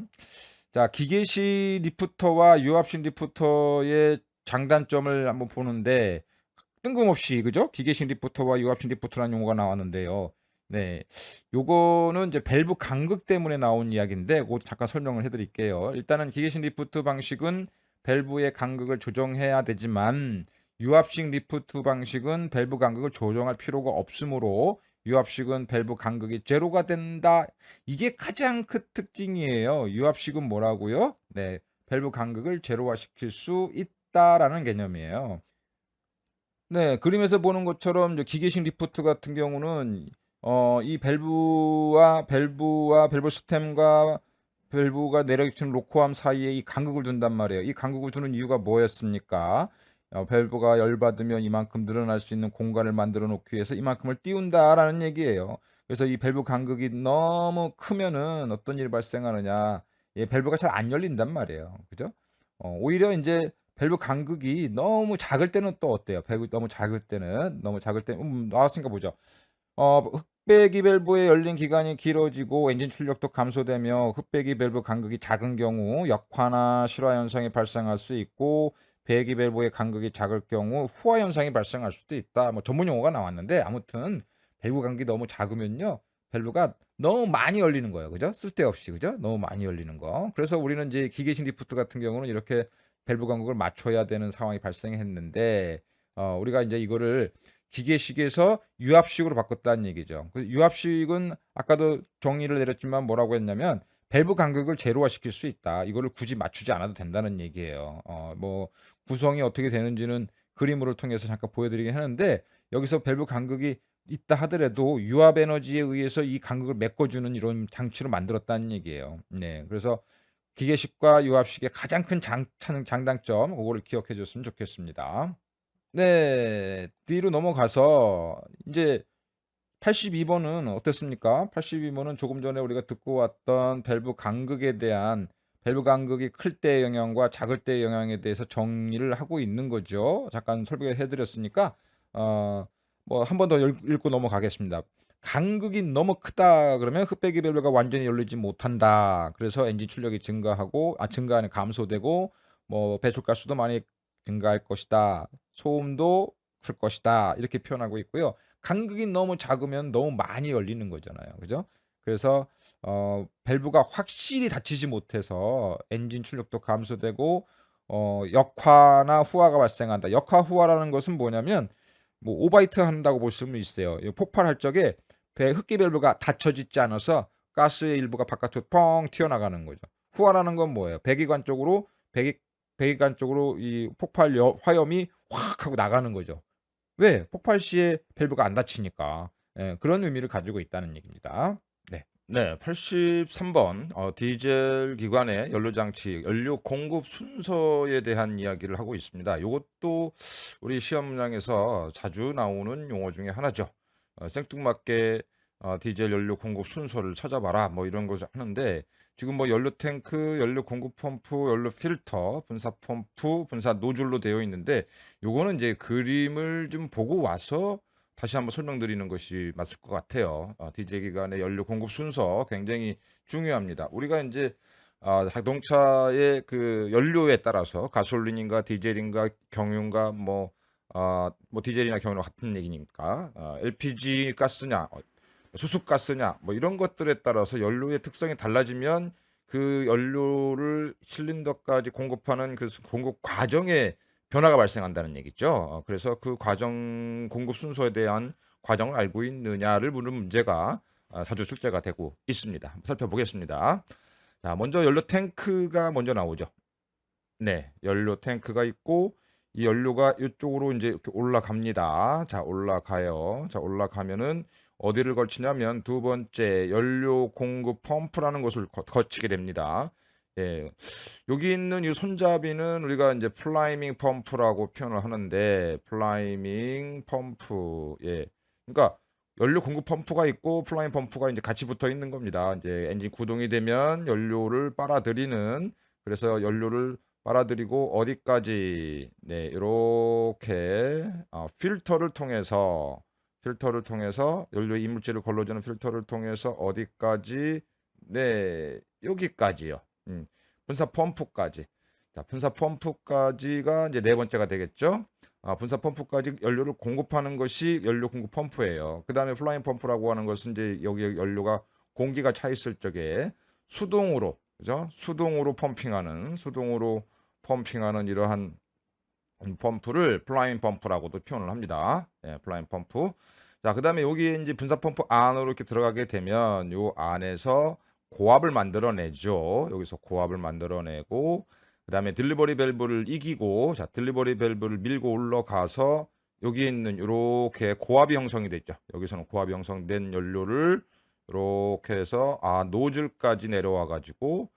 자, 기계식 리프터와 유압식 리프터의 장단점을 한번 보는데 뜬금없이 그죠? 기계식 리프터와 유압식 리프터라는 용어가 나왔는데요. 네, 요거는 이제 밸브 간극 때문에 나온 이야기인데 그거 잠깐 설명을 해드릴게요. 일단은 기계식 리프트 방식은 밸브의 간극을 조정해야 되지만 유압식 리프트 방식은 밸브 간극을 조정할 필요가 없으므로 유압식은 밸브 간극이 제로가 된다. 이게 가장 큰 특징이에요. 유압식은 뭐라고요? 네, 밸브 간극을 제로화 시킬 수 있다라는 개념이에요. 네, 그림에서 보는 것처럼 이제 기계식 리프트 같은 경우는 이 밸브 스템과 밸브가 내려치는 로코암 사이에 이 간극을 둔단 말이에요. 이 간극을 두는 이유가 뭐였습니까? 밸브가 열받으면 이만큼 늘어날 수 있는 공간을 만들어 놓기 위해서 이만큼을 띄운다라는 얘기예요. 그래서 이 밸브 간극이 너무 크면은 어떤 일이 발생하느냐? 밸브가 잘 안 열린단 말이에요. 그죠? 오히려 인제 밸브 간극이 너무 작을 때는 또 어때요? 밸브 너무 작을 때 나왔으니까 보죠. 흑배기 밸브의 열린 기간이 길어지고 엔진 출력도 감소되며 흑배기 밸브 간극이 작은 경우 역화나 실화 현상이 발생할 수 있고, 배기 밸브의 간극이 작을 경우 후화 현상이 발생할 수도 있다. 뭐 전문 용어가 나왔는데, 아무튼 밸브 간극이 너무 작으면요, 밸브가 너무 많이 열리는 거예요. 그죠? 쓸데없이. 그죠? 너무 많이 열리는 거. 그래서 우리는 이제 기계식 리프트 같은 경우는 이렇게 밸브 간극을 맞춰야 되는 상황이 발생했는데, 우리가 인제 이거를 기계식에서 유압식으로 바꿨다는 얘기죠. 그 유압식은 아까도 정의를 내렸지만 뭐라고 했냐면 밸브 간극을 제로화시킬 수 있다. 이거를 굳이 맞추지 않아도 된다는 얘기예요. 뭐 구성이 어떻게 되는지는 그림으로 통해서 잠깐 보여드리긴 하는데, 여기서 밸브 간극이 있다 하더라도 유압 에너지에 의해서 이 간극을 메꿔주는 이런 장치로 만들었다는 얘기예요. 네, 그래서 기계식과 유압식의 가장 큰 장단점, 그거를 기억해 줬으면 좋겠습니다. 네. 뒤로 넘어가서 인제 82 번은 어땠습니까? 82 번은 조금 전에 우리가 듣고 왔던 밸브 간극이 클 때의 영향과 작을 때의 영향에 대해서 정리를 하고 있는 거죠. 잠깐 설명해 드렸으니까 어 뭐 한 번 더 읽고 넘어가겠습니다. "간극이 너무 크다." 그러면 "흑배기 밸브가 완전히 열리지 못한다. 그래서 엔진 출력이 증가하는 감소되고 뭐 배출가스도 많이 증가할 것이다. 소음도 클 것이다." 이렇게 표현하고 있고요. 간극이 너무 작으면 너무 많이 열리는 거잖아요. 그죠? 그래서 밸브가 확실히 닫히지 못해서 엔진 출력도 감소되고 역화나 후화가 발생한다. 역화, 후화라는 것은 뭐냐면 뭐 오바이트 한다고 볼 수는 있어요. 이 폭발할 적에 배 흡기 밸브가 닫혀지지 않아서 가스의 일부가 바깥으로 펑 튀어나가는 거죠. 후화라는 건 뭐예요? 배기관 쪽으로 이 화염이 확 하고 나가는 거죠. 왜? 폭발 시에 밸브가 안 닫히니까. 그런 의미를 가지고 있다는 얘기입니다. 네. 네. 83번 디젤 기관의 연료 장치, 연료 공급 순서에 대한 이야기를 하고 있습니다. 요것도 우리 시험 문항에서 자주 나오는 용어 중에 하나죠. 생뚱맞게 "디젤 연료 공급 순서를 찾아봐라." 뭐 이런 것을 하는데, 지금 뭐 연료 탱크, 연료 공급 펌프, 연료 필터, 분사 펌프, 분사 노즐로 되어 있는데, 요거는 이제 그림을 좀 보고 와서 다시 한번 설명드리는 것이 맞을 것 같아요. 디젤 기관의 연료 공급 순서 굉장히 중요합니다. 우리가 인제 자동차의 그 연료에 따라서 가솔린인가 디젤인가 경유인가 뭐 디젤이나 경유랑 같은 얘기니까 LPG 가스냐 수습가스냐 뭐 이런 것들에 따라서 연료의 특성이 달라지면 그 연료를 실린더까지 공급하는 그 공급 과정에 변화가 발생한다는 얘기죠. 그래서 그 과정 공급 순서에 대한 과정을 알고 있느냐를 묻는 문제가 자주 출제가 되고 있습니다. 한번 살펴보겠습니다. 자, 먼저 연료 탱크가 먼저 나오죠. 네. 연료 탱크가 있고 이 연료가 이쪽으로 인제 이렇게 올라갑니다. 자, 올라가요. 자, 올라가면은 어디를 거치냐면 두 번째 연료 공급 펌프라는 곳을 거치게 됩니다. 예. 여기 있는 이 손잡이는 우리가 인제 플라이밍 펌프라고 표현을 하는데, 플라이밍 펌프. 예. 그러니까 연료 공급 펌프가 있고 플라잉 펌프가 인제 같이 붙어 있는 겁니다. 인제 엔진 구동이 되면 연료를 빨아들이는, 그래서 연료를 빨아들이고 어디까지, 네, 요렇게 필터를 통해서 연료 이물질을 걸러주는 필터를 통해서 어디까지, 네, 여기까지요. 분사 펌프까지. 자, 분사 펌프까지가 이제 네 번째가 되겠죠. 분사 펌프까지 연료를 공급하는 것이 연료 공급 펌프예요. 그다음에 플라잉 펌프라고 하는 것은 이제 여기 연료가 공기가 차 있을 적에 수동으로, 그죠? 수동으로 펌핑하는 이러한 펌프를 플라잉 펌프라고도 표현을 합니다. 예, 플라잉 펌프. 자, 그다음에 여기에 인제 분사 펌프 안으로 이렇게 들어가게 되면 요 안에서 고압을 만들어내죠. 여기서 고압을 만들어내고, 그다음에 딜리버리 밸브를 이기고, 자, 딜리버리 밸브를 밀고 올라가서 여기에 있는 요렇게 고압이 형성이 됐죠. 여기서는 고압이 형성된 연료를 요렇게 해서 노즐까지 내려와 가지고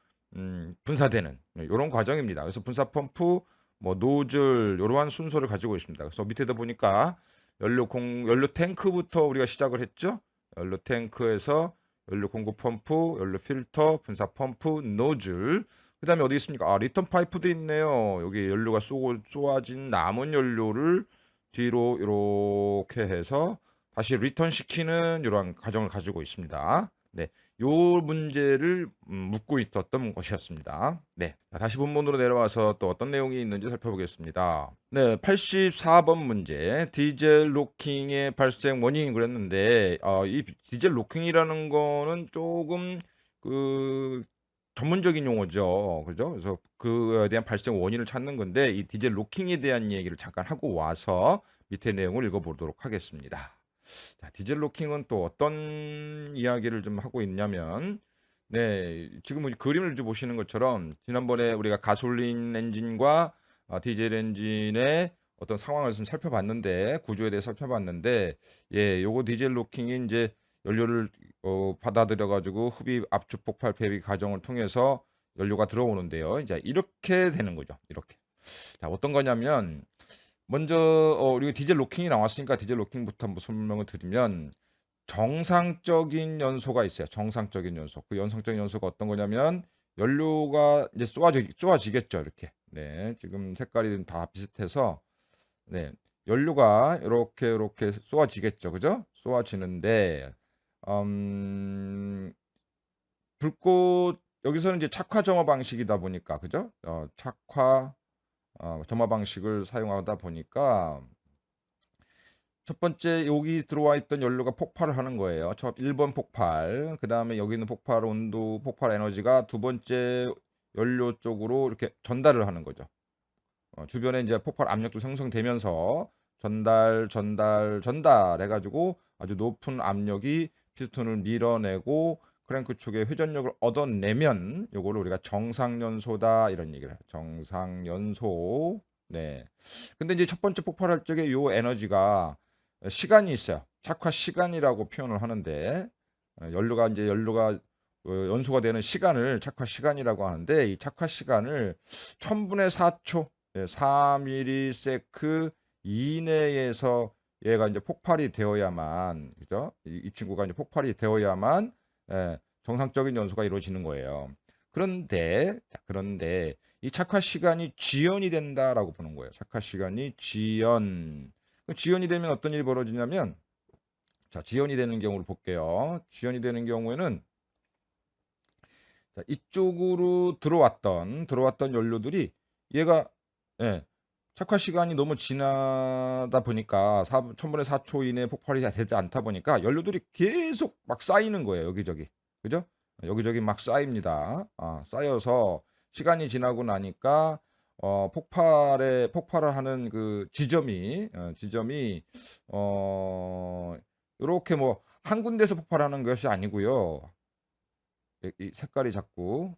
분사되는 요런 과정입니다. 그래서 분사 펌프, 뭐 노즐, 요러한 순서를 가지고 있습니다. 그래서 밑에다 보니까 연료 탱크부터 우리가 시작을 했죠. 연료 탱크에서 연료 공급 펌프, 연료 필터, 분사 펌프, 노즐. 그다음에 어디 있습니까? 아, 리턴 파이프도 있네요. 여기 연료가 쏘아진 남은 연료를 뒤로 이렇게 해서 다시 리턴 시키는 이러한 과정을 가지고 있습니다. 네, 요 문제를 묻고 있었던 것이었습니다. 네, 자, 다시 본문으로 내려와서 또 어떤 내용이 있는지 살펴보겠습니다. 네, 84번 문제. 디젤 로킹의 발생 원인 그랬는데 이 디젤 로킹이라는 거는 조금 그 전문적인 용어죠. 그죠? 그래서 그에 대한 발생 원인을 찾는 건데 이 디젤 로킹에 대한 얘기를 잠깐 하고 와서 밑에 내용을 읽어보도록 하겠습니다. 자, 디젤 로킹은 또 어떤 이야기를 좀 하고 있냐면, 네, 지금 그림을 좀 보시는 것처럼 지난번에 우리가 가솔린 엔진과 디젤 엔진의 어떤 상황을 좀 살펴봤는데 구조에 대해 살펴봤는데, 예, 요거 디젤 로킹이 이제 연료를 받아들여 가지고 흡입 압축 폭발 배기 과정을 통해서 연료가 들어오는데요. 이제 이렇게 되는 거죠. 이렇게. 자, 어떤 거냐면 먼저 우리가 디젤 로킹이 나왔으니까 디젤 로킹부터 한번 설명을 드리면 정상적인 연소가 있어요. 정상적인 연소. 그 정상적인 연소가 어떤 거냐면 연료가 이제 쏘아지겠죠. 이렇게. 네, 지금 색깔이 다 비슷해서 네, 연료가 이렇게 쏘아지겠죠. 그죠? 쏘아지는데 불꽃 여기서는 이제 착화 점화 방식이다 보니까 그죠? 착화 점화 방식을 사용하다 보니까 첫 번째 여기 들어와 있던 연료가 폭발을 하는 거예요. 첫 1번 폭발. 그다음에 여기 있는 폭발 온도, 폭발 에너지가 두 번째 연료 쪽으로 이렇게 전달을 하는 거죠. 주변에 이제 폭발 압력도 생성되면서 전달 해가지고 아주 높은 압력이 피스톤을 밀어내고 크랭크 쪽에 회전력을 얻어내면 요거를 우리가 정상연소다 이런 얘기를 해요. 정상연소. 네. 근데 이제 첫 번째 폭발할 적에 요 에너지가 시간이 있어요. 착화 시간이라고 표현을 하는데 연료가 연소가 되는 시간을 착화 시간이라고 하는데 이 착화 시간을 1000분의 4초 4ms 이내에서 얘가 이제 폭발이 되어야만 그죠? 이 친구가 이제 폭발이 되어야만 정상적인 연소가 이루어지는 거예요. 그런데 이 착화 시간이 지연이 된다라고 보는 거예요. 착화 시간이 지연이 되면 어떤 일이 벌어지냐면 자, 지연이 되는 경우를 볼게요. 지연이 되는 경우에는 자, 이쪽으로 들어왔던 연료들이 얘가 예, 착화 시간이 너무 지나다 보니까 1000분의 4초 이내에 폭발이 되지 않다 보니까 연료들이 계속 막 쌓이는 거예요. 여기저기. 그죠? 여기저기 막 쌓입니다. 쌓여서 시간이 지나고 나니까 폭발을 하는 그 지점이 요렇게 뭐 한 군데서 폭발하는 것이 아니고요. 이 색깔이 자꾸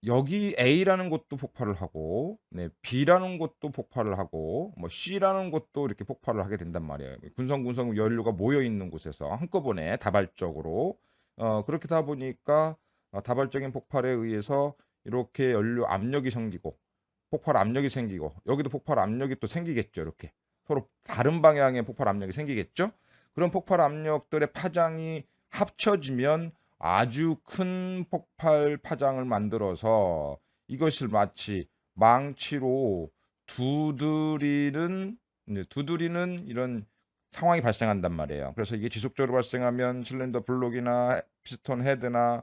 여기 A라는 곳도 폭발을 하고 B라는 곳도 폭발을 하고 뭐 C라는 곳도 이렇게 폭발을 하게 된단 말이에요. 군성군성 연료가 모여 있는 곳에서 한꺼번에 다발적으로 그렇게 다 보니까 다발적인 폭발에 의해서 이렇게 연료 압력이 생기고 폭발 압력이 생기고 여기도 폭발 압력이 또 생기겠죠. 이렇게 서로 다른 방향의 폭발 압력이 생기겠죠. 그런 폭발 압력들의 파장이 합쳐지면 아주 큰 폭발 파장을 만들어서 이것을 마치 망치로 두드리는 이런 상황이 발생한단 말이에요. 그래서 이게 지속적으로 발생하면 실린더 블록이나 피스톤 헤드나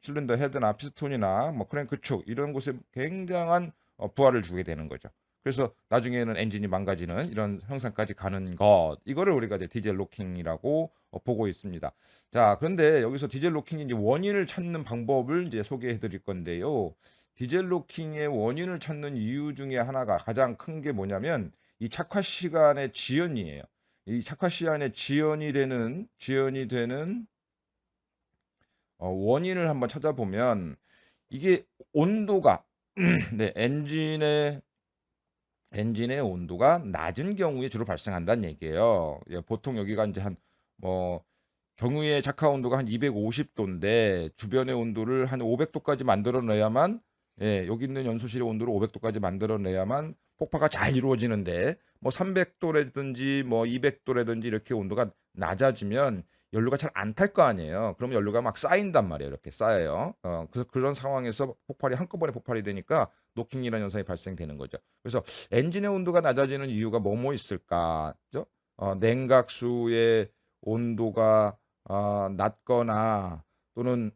실린더 헤드나 피스톤이나 뭐 크랭크 축 이런 곳에 굉장한 부하를 주게 되는 거죠. 그래서 나중에는 엔진이 망가지는 이런 형상까지 가는 것 이거를 우리가 이제 디젤 로킹이라고 보고 있습니다. 자, 그런데 여기서 디젤 로킹의 이제 원인을 찾는 방법을 이제 소개해 드릴 건데요. 디젤 로킹의 원인을 찾는 이유 중에 하나가 가장 큰 게 뭐냐면 이 착화 시간의 지연이에요. 이 착화 시간에 지연이 되는 원인을 한번 찾아보면 이게 온도가 네, 엔진의 온도가 낮은 경우에 주로 발생한다는 얘기예요. 예, 보통 여기가 이제 한 뭐 경유의 착화 온도가 한 250도인데 주변의 온도를 한 500도까지 만들어내야만 여기 있는 연소실의 온도를 500도까지 만들어내야만 폭파가 잘 이루어지는데 뭐 300도라든지 뭐 200도라든지 이렇게 온도가 낮아지면 연료가 잘 안 탈 거 아니에요. 그러면 연료가 막 쌓인단 말이에요. 이렇게 쌓여요. 그래서 그런 상황에서 폭발이 한꺼번에 폭발이 되니까 노킹이라는 현상이 발생되는 거죠. 그래서 엔진의 온도가 낮아지는 이유가 뭐뭐 있을까? 그죠? 냉각수의 온도가 낮거나 또는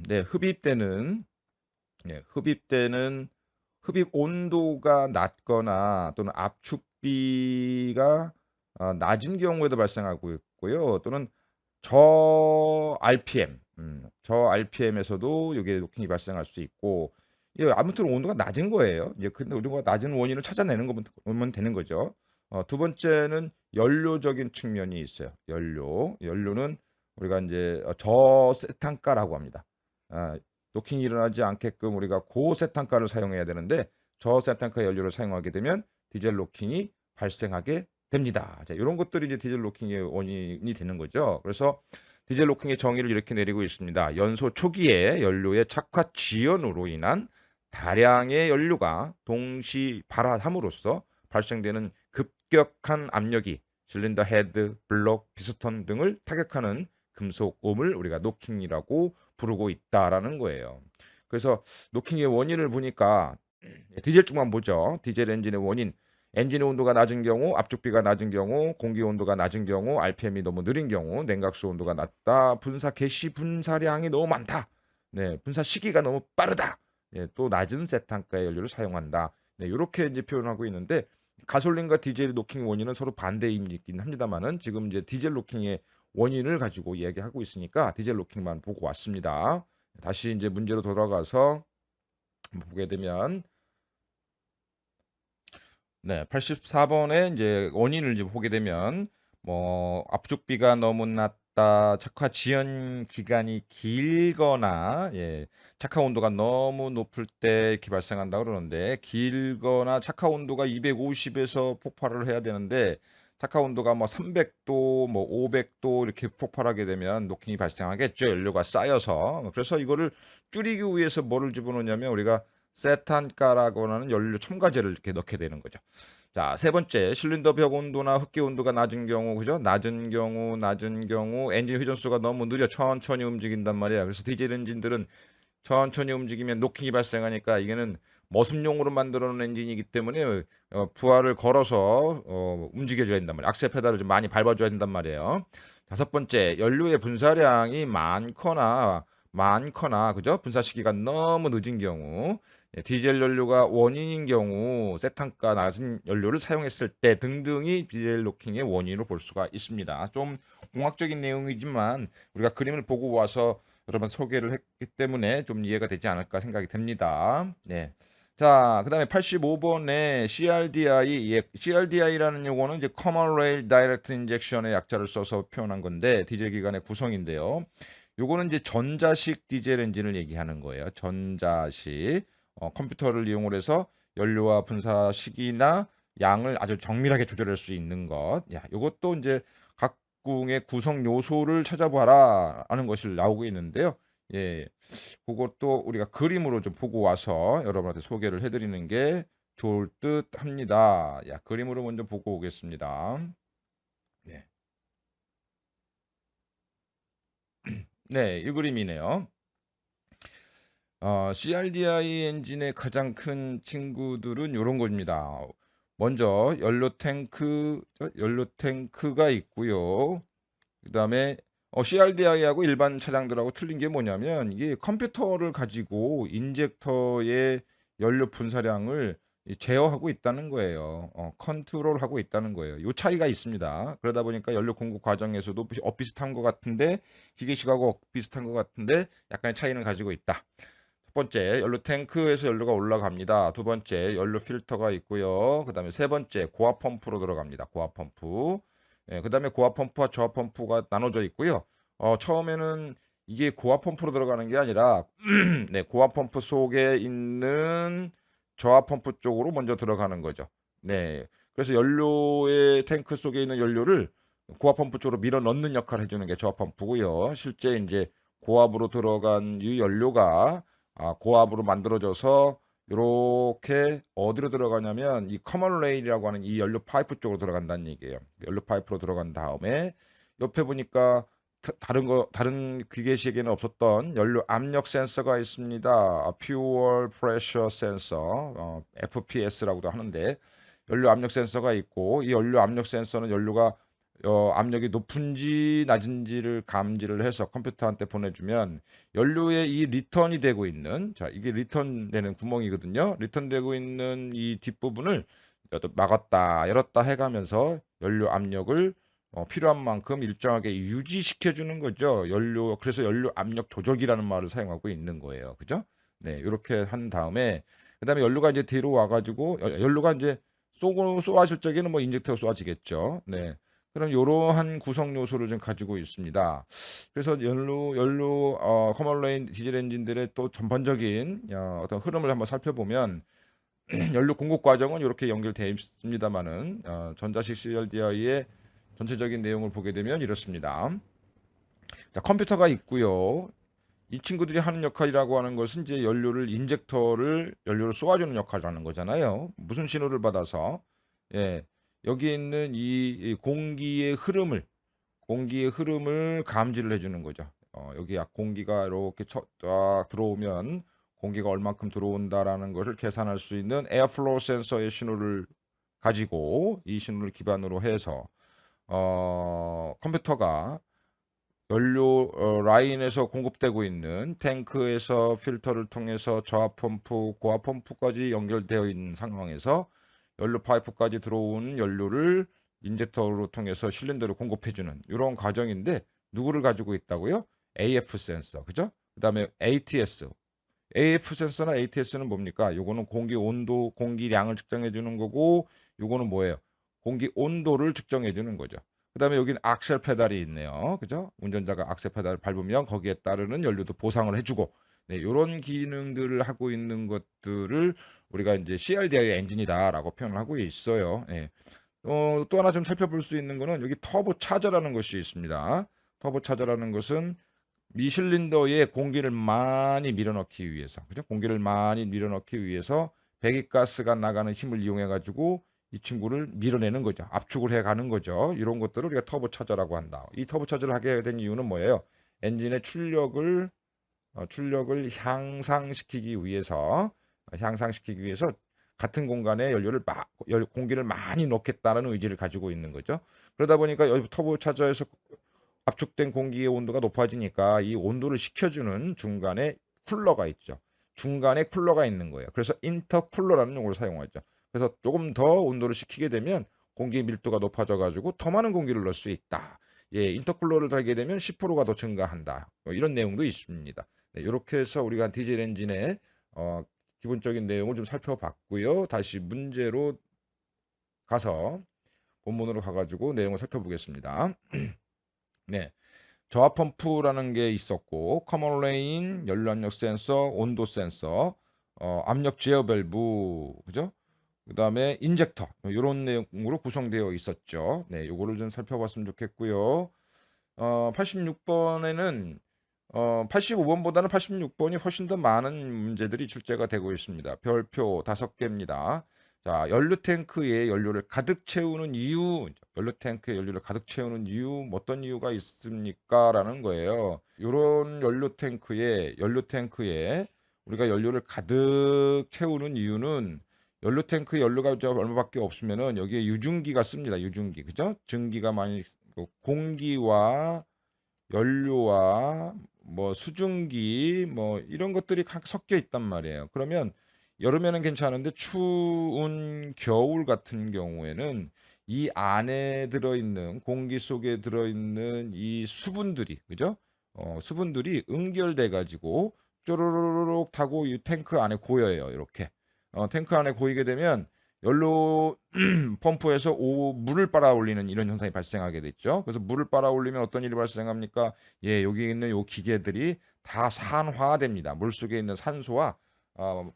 네, 흡입되는 흡입 온도가 낮거나 또는 압축비가 낮은 경우에도 발생하고 있고요. 또는 저 RPM에서도 이게 노킹이 발생할 수 있고, 예, 아무튼 온도가 낮은 거예요. 이제 근데 우리가 낮은 원인을 찾아내는 거면 되는 거죠. 두 번째는 연료적인 측면이 있어요. 연료는 우리가 이제 저세탄가라고 합니다. 노킹이 일어나지 않게끔 우리가 고세탄가를 사용해야 되는데 저세탄가 연료를 사용하게 되면 디젤 노킹이 발생하게 됩니다. 자, 이런 것들이 이제 디젤 로킹의 원인이 되는 거죠. 그래서 디젤 로킹의 정의를 이렇게 내리고 있습니다. 연소 초기에 연료의 착화 지연으로 인한 다량의 연료가 동시 발화함으로써 발생되는 급격한 압력이 실린더 헤드, 블록, 피스톤 등을 타격하는 금속음을 우리가 노킹이라고 부르고 있다라는 거예요. 그래서 노킹의 원인을 보니까 디젤 쪽만 보죠. 디젤 엔진의 원인. 엔진의 온도가 낮은 경우, 압축비가 낮은 경우, 공기 온도가 낮은 경우, RPM이 너무 느린 경우, 냉각수 온도가 낮다, 분사 개시 분사량이 너무 많다, 네, 분사 시기가 너무 빠르다, 네, 또 낮은 세탄가의 연료를 사용한다. 네, 이렇게 이제 표현하고 있는데 가솔린과 디젤 노킹 원인은 서로 반대이긴 합니다만은 지금 이제 디젤 노킹의 원인을 가지고 이야기하고 있으니까 디젤 노킹만 보고 왔습니다. 다시 이제 문제로 돌아가서 보게 되면 네, 84번에 이제 원인을 이제 보게 되면 뭐 압축비가 너무 낮다, 착화 지연 기간이 길거나 예, 착화 온도가 너무 높을 때 이렇게 발생한다 그러는데 길거나 착화 온도가 250에서 폭발을 해야 되는데 착화 온도가 뭐 300도, 뭐 500도 이렇게 폭발하게 되면 노킹이 발생하겠죠. 연료가 쌓여서. 그래서 이거를 줄이기 위해서 뭐를 집어넣냐면 우리가 세탄가라고 하는 연료 첨가제를 이렇게 넣게 되는 거죠. 자, 세 번째, 실린더 벽 온도나 흡기 온도가 낮은 경우, 그죠? 낮은 경우, 엔진 회전수가 너무 느려 천천히 움직인단 말이야. 그래서 디젤 엔진들은 천천히 움직이면 노킹이 발생하니까 이게는 머슴용으로 만들어 놓은 엔진이기 때문에 부하를 걸어서 움직여줘야 된단 말이에요. 악셀 페달을 좀 많이 밟아줘야 된단 말이에요. 다섯 번째, 연료의 분사량이 많거나, 그죠? 분사 시기가 너무 늦은 경우, 예, 디젤 연료가 원인인 경우, 세탄가 낮은 연료를 사용했을 때 등등이 디젤 노킹의 원인으로 볼 수가 있습니다. 좀 공학적인 내용이지만 우리가 그림을 보고 와서 여러분 소개를 했기 때문에 좀 이해가 되지 않을까 생각이 됩니다. 네. 자, 그다음에 85번에 CRDI라는 용어는 이제 Common Rail Direct Injection의 약자를 써서 표현한 건데 디젤 기관의 구성인데요. 요거는 이제 전자식 디젤 엔진을 얘기하는 거예요. 전자식 컴퓨터를 이용을 해서 연료와 분사 시기나 양을 아주 정밀하게 조절할 수 있는 것. 야, 요것도 이제 각궁의 구성 요소를 찾아봐라 하는 것이 나오고 있는데요. 예. 그것도 우리가 그림으로 좀 보고 와서 여러분한테 소개를 해드리는 게 좋을 듯 합니다. 야, 그림으로 먼저 보고 오겠습니다. 네. 네, 이 그림이네요. CRDI 엔진의 가장 큰 친구들은 이런 겁니다. 먼저 연료 탱크가 있고요. 그다음에 CRDI하고 일반 차량들하고 틀린 게 뭐냐면 이게 컴퓨터를 가지고 인젝터의 연료 분사량을 제어하고 있다는 거예요. 컨트롤하고 있다는 거예요. 요 차이가 있습니다. 그러다 보니까 연료 공급 과정에서도 비슷한 것 같은데 기계식하고 비슷한 것 같은데 약간의 차이는 가지고 있다. 첫 번째, 연료 탱크에서 연료가 올라갑니다. 두 번째, 연료 필터가 있고요. 그다음에 세 번째, 고압 펌프로 들어갑니다. 고압 펌프. 예, 그다음에 고압 펌프와 저압 펌프가 나눠져 있고요. 처음에는 이게 고압 펌프로 들어가는 게 아니라 네, 고압 펌프 속에 있는 저압 펌프 쪽으로 먼저 들어가는 거죠. 네. 그래서 연료의 탱크 속에 있는 연료를 고압 펌프 쪽으로 밀어 넣는 역할을 해주는 게 저압 펌프고요. 실제 이제 고압으로 들어간 이 연료가 고압으로 만들어져서 요렇게 어디로 들어가냐면 이 커먼 레일이라고 하는 이 연료 파이프 쪽으로 들어간다는 얘기예요. 연료 파이프로 들어간 다음에 옆에 보니까 다른 기계식에는 없었던 연료 압력 센서가 있습니다. Fuel Pressure Sensor, FPS라고도 하는데 연료 압력 센서가 있고 이 연료 압력 센서는 연료가 압력이 높은지 낮은지를 감지를 해서 컴퓨터한테 보내주면 연료에 이 리턴이 되고 있는 자 이게 리턴 되는 구멍이거든요. 리턴 되고 있는 이 뒷부분을 막았다 열었다 해가면서 연료 압력을 필요한 만큼 일정하게 유지시켜 주는 거죠. 그래서 연료 압력 조절기라는 말을 사용하고 있는 거예요. 그죠? 네, 이렇게 한 다음에 그다음에 연료가 이제 뒤로 와가지고 연료가 이제 쏘아질 적에는 뭐 인젝터가 쏘아지겠죠. 네. 그럼 이러한 구성 요소를 좀 가지고 있습니다. 그래서 커먼 레인 디젤 엔진들의 또 전반적인 어떤 흐름을 한번 살펴보면 연료 공급 과정은 이렇게 연결되어 있습니다만은 전자식 CRDI의 전체적인 내용을 보게 되면 이렇습니다. 자, 컴퓨터가 있고요. 이 친구들이 하는 역할이라고 하는 것은 이제 연료를 쏘아주는 역할을 하는 거잖아요. 무슨 신호를 받아서 예, 여기 있는 이 공기의 흐름을 감지를 해주는 거죠. 여기 공기가 이렇게 쫙 들어오면 공기가 얼만큼 들어온다라는 것을 계산할 수 있는 에어플로우 센서의 신호를 가지고 이 신호를 기반으로 해서 컴퓨터가 연료 라인에서 공급되고 있는 탱크에서 필터를 통해서 저하 펌프, 고압 펌프까지 연결되어 있는 상황에서 연료 파이프까지 들어온 연료를 인젝터로 통해서 실린더로 공급해주는 이런 과정인데 누구를 가지고 있다고요? AF 센서, 그죠? 그다음에 ATS. AF 센서나 ATS는 뭡니까? 요거는 공기 온도, 공기량을 측정해 주는 거고, 요거는 뭐예요? 공기 온도를 측정해 주는 거죠. 그다음에 여기는 악셀 페달이 있네요. 그죠? 운전자가 악셀 페달을 밟으면 거기에 따르는 연료도 보상을 해주고, 네, 요런 기능들을 하고 있는 것들을 우리가 이제 CRDI 엔진이다라고 표현을 하고 있어요. 예. 또 하나 좀 살펴볼 수 있는 거는 여기 터보 차저라는 것이 있습니다. 터보 차저라는 것은 미실린더에 공기를 많이 밀어넣기 위해서, 그죠? 공기를 많이 밀어넣기 위해서 배기가스가 나가는 힘을 이용해 가지고 이 친구를 밀어내는 거죠. 압축을 해 가는 거죠. 이런 것들을 우리가 터보 차저라고 한다. 이 터보 차저를 하게 된 이유는 뭐예요? 엔진의 출력을 향상시키기 위해서 같은 공간에 공기를 많이 넣겠다는 의지를 가지고 있는 거죠. 그러다 보니까 여기 터보 차저에서 압축된 공기의 온도가 높아지니까 이 온도를 식혀주는 중간에 쿨러가 있죠. 중간에 쿨러가 있는 거예요. 그래서 인터쿨러라는 용어를 사용하죠. 그래서 조금 더 온도를 식히게 되면 공기 밀도가 높아져 가지고 더 많은 공기를 넣을 수 있다. 예, 인터쿨러를 달게 되면 10%가 더 증가한다. 이런 내용도 있습니다. 네, 이렇게 해서 우리가 디젤 엔진의 기본적인 내용을 좀 살펴봤고요. 다시 문제로 가서 본문으로 가가지고 내용을 살펴보겠습니다. 네. 저하 펌프라는 게 있었고 커먼 레인, 연료 압력 센서, 온도 센서, 압력 제어 밸브, 그죠? 그다음에 인젝터 이런 내용으로 구성되어 있었죠. 네, 요거를 좀 살펴봤으면 좋겠고요. 86번에는 85번보다는 86번이 훨씬 더 많은 문제들이 출제가 되고 있습니다. 별표 5개입니다. 자, 연료 탱크에 연료를 가득 채우는 이유, 어떤 이유가 있습니까? 라는 거예요. 이런 연료 탱크에 우리가 연료를 가득 채우는 이유는 연료 탱크에 연료가 얼마밖에 없으면은 여기에 유증기가 씁니다. 유증기. 그죠? 증기가 많이 공기와 연료와 뭐 수증기 뭐 이런 것들이 섞여 있단 말이에요. 그러면 여름에는 괜찮은데 추운 겨울 같은 경우에는 이 안에 들어있는 공기 속에 들어있는 이 수분들이 그죠? 수분들이 응결돼 가지고 쪼르르륵 타고 이 탱크 안에 고여요. 이렇게 탱크 안에 고이게 되면 연료 펌프에서 물을 빨아올리는 이런 현상이 발생하게 됐죠. 그래서 물을 빨아올리면 어떤 일이 발생합니까? 예, 여기 있는 요 기계들이 다 산화됩니다. 물 속에 있는 산소와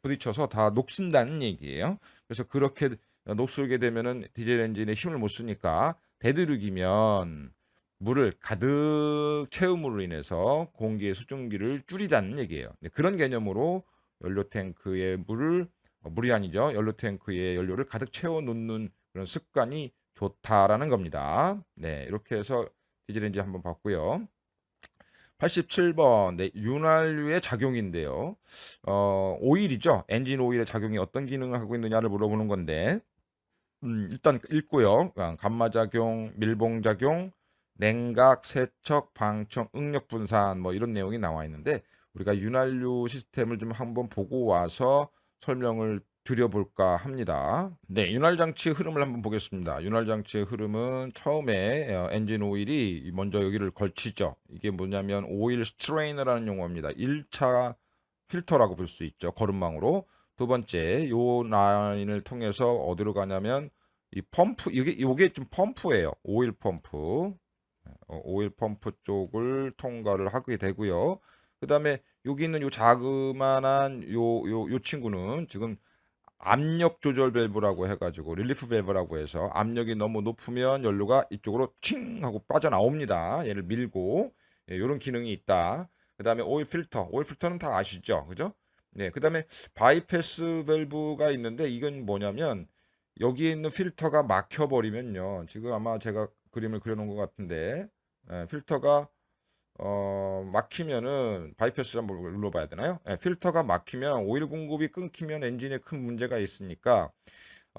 부딪혀서 다 녹슨다는 얘기예요. 그래서 그렇게 녹슬게 되면은 디젤 엔진에 힘을 못 쓰니까 되도록이면 물을 가득 채움으로 인해서 공기의 수증기를 줄이자는 얘기예요. 네, 그런 개념으로 연료 탱크에 물이 아니죠. 연료 탱크에 연료를 가득 채워 놓는 그런 습관이 좋다라는 겁니다. 네, 이렇게 해서 디젤 엔진 한번 봤고요. 87번. 네, 윤활유의 작용인데요. 오일이죠. 엔진 오일의 작용이 어떤 기능을 하고 있느냐를 물어보는 건데, 일단 읽고요. 감마작용, 밀봉작용, 냉각, 세척, 방청, 응력 분산 뭐 이런 내용이 나와 있는데 우리가 윤활유 시스템을 좀 한번 보고 와서 설명을 드려볼까 합니다. 네, 윤활장치 흐름을 한번 보겠습니다. 윤활장치의 흐름은 처음에 엔진 오일이 먼저 여기를 걸치죠. 이게 뭐냐면 오일 스트레이너라는 용어입니다. 1차 필터라고 볼 수 있죠. 거름망으로. 두 번째, 요 라인을 통해서 어디로 가냐면 이 펌프, 이게 좀 펌프예요. 오일 펌프. 오일 펌프 쪽을 통과를 하게 되고요. 그다음에 여기 있는 요 자그만한 요 친구는 지금 압력 조절 밸브라고 해가지고 릴리프 밸브라고 해서 압력이 너무 높으면 연료가 이쪽으로 칭 하고 빠져나옵니다. 얘를 밀고 이런 기능이 있다. 그다음에 오일 필터, 오일 필터는 다 아시죠, 그죠? 네, 그다음에 바이패스 밸브가 있는데 이건 뭐냐면 여기에 있는 필터가 막혀버리면요. 지금 아마 제가 그림을 그려놓은 것 같은데 필터가 막히면은 바이패스 한번 눌러봐야 되나요? 필터가 막히면 오일 공급이 끊기면 엔진에 큰 문제가 있으니까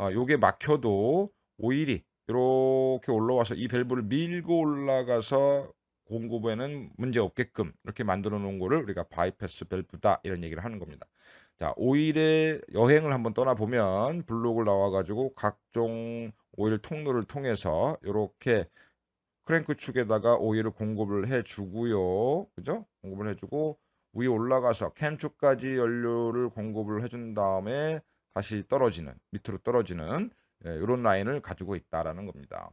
요게 막혀도 오일이 이렇게 올라와서 이 밸브를 밀고 올라가서 공급에는 문제 없게끔 이렇게 만들어 놓은 거를 우리가 바이패스 밸브다 이런 얘기를 하는 겁니다. 자, 오일의 여행을 한번 떠나보면 블록을 나와가지고 각종 오일 통로를 통해서 이렇게 크랭크 축에다가 오일을 공급을 해주고요. 그죠? 공급을 해주고 위에 올라가서 캠 축까지 연료를 공급을 해준 다음에 다시 떨어지는 밑으로 떨어지는 이런 라인을 가지고 있다라는 겁니다.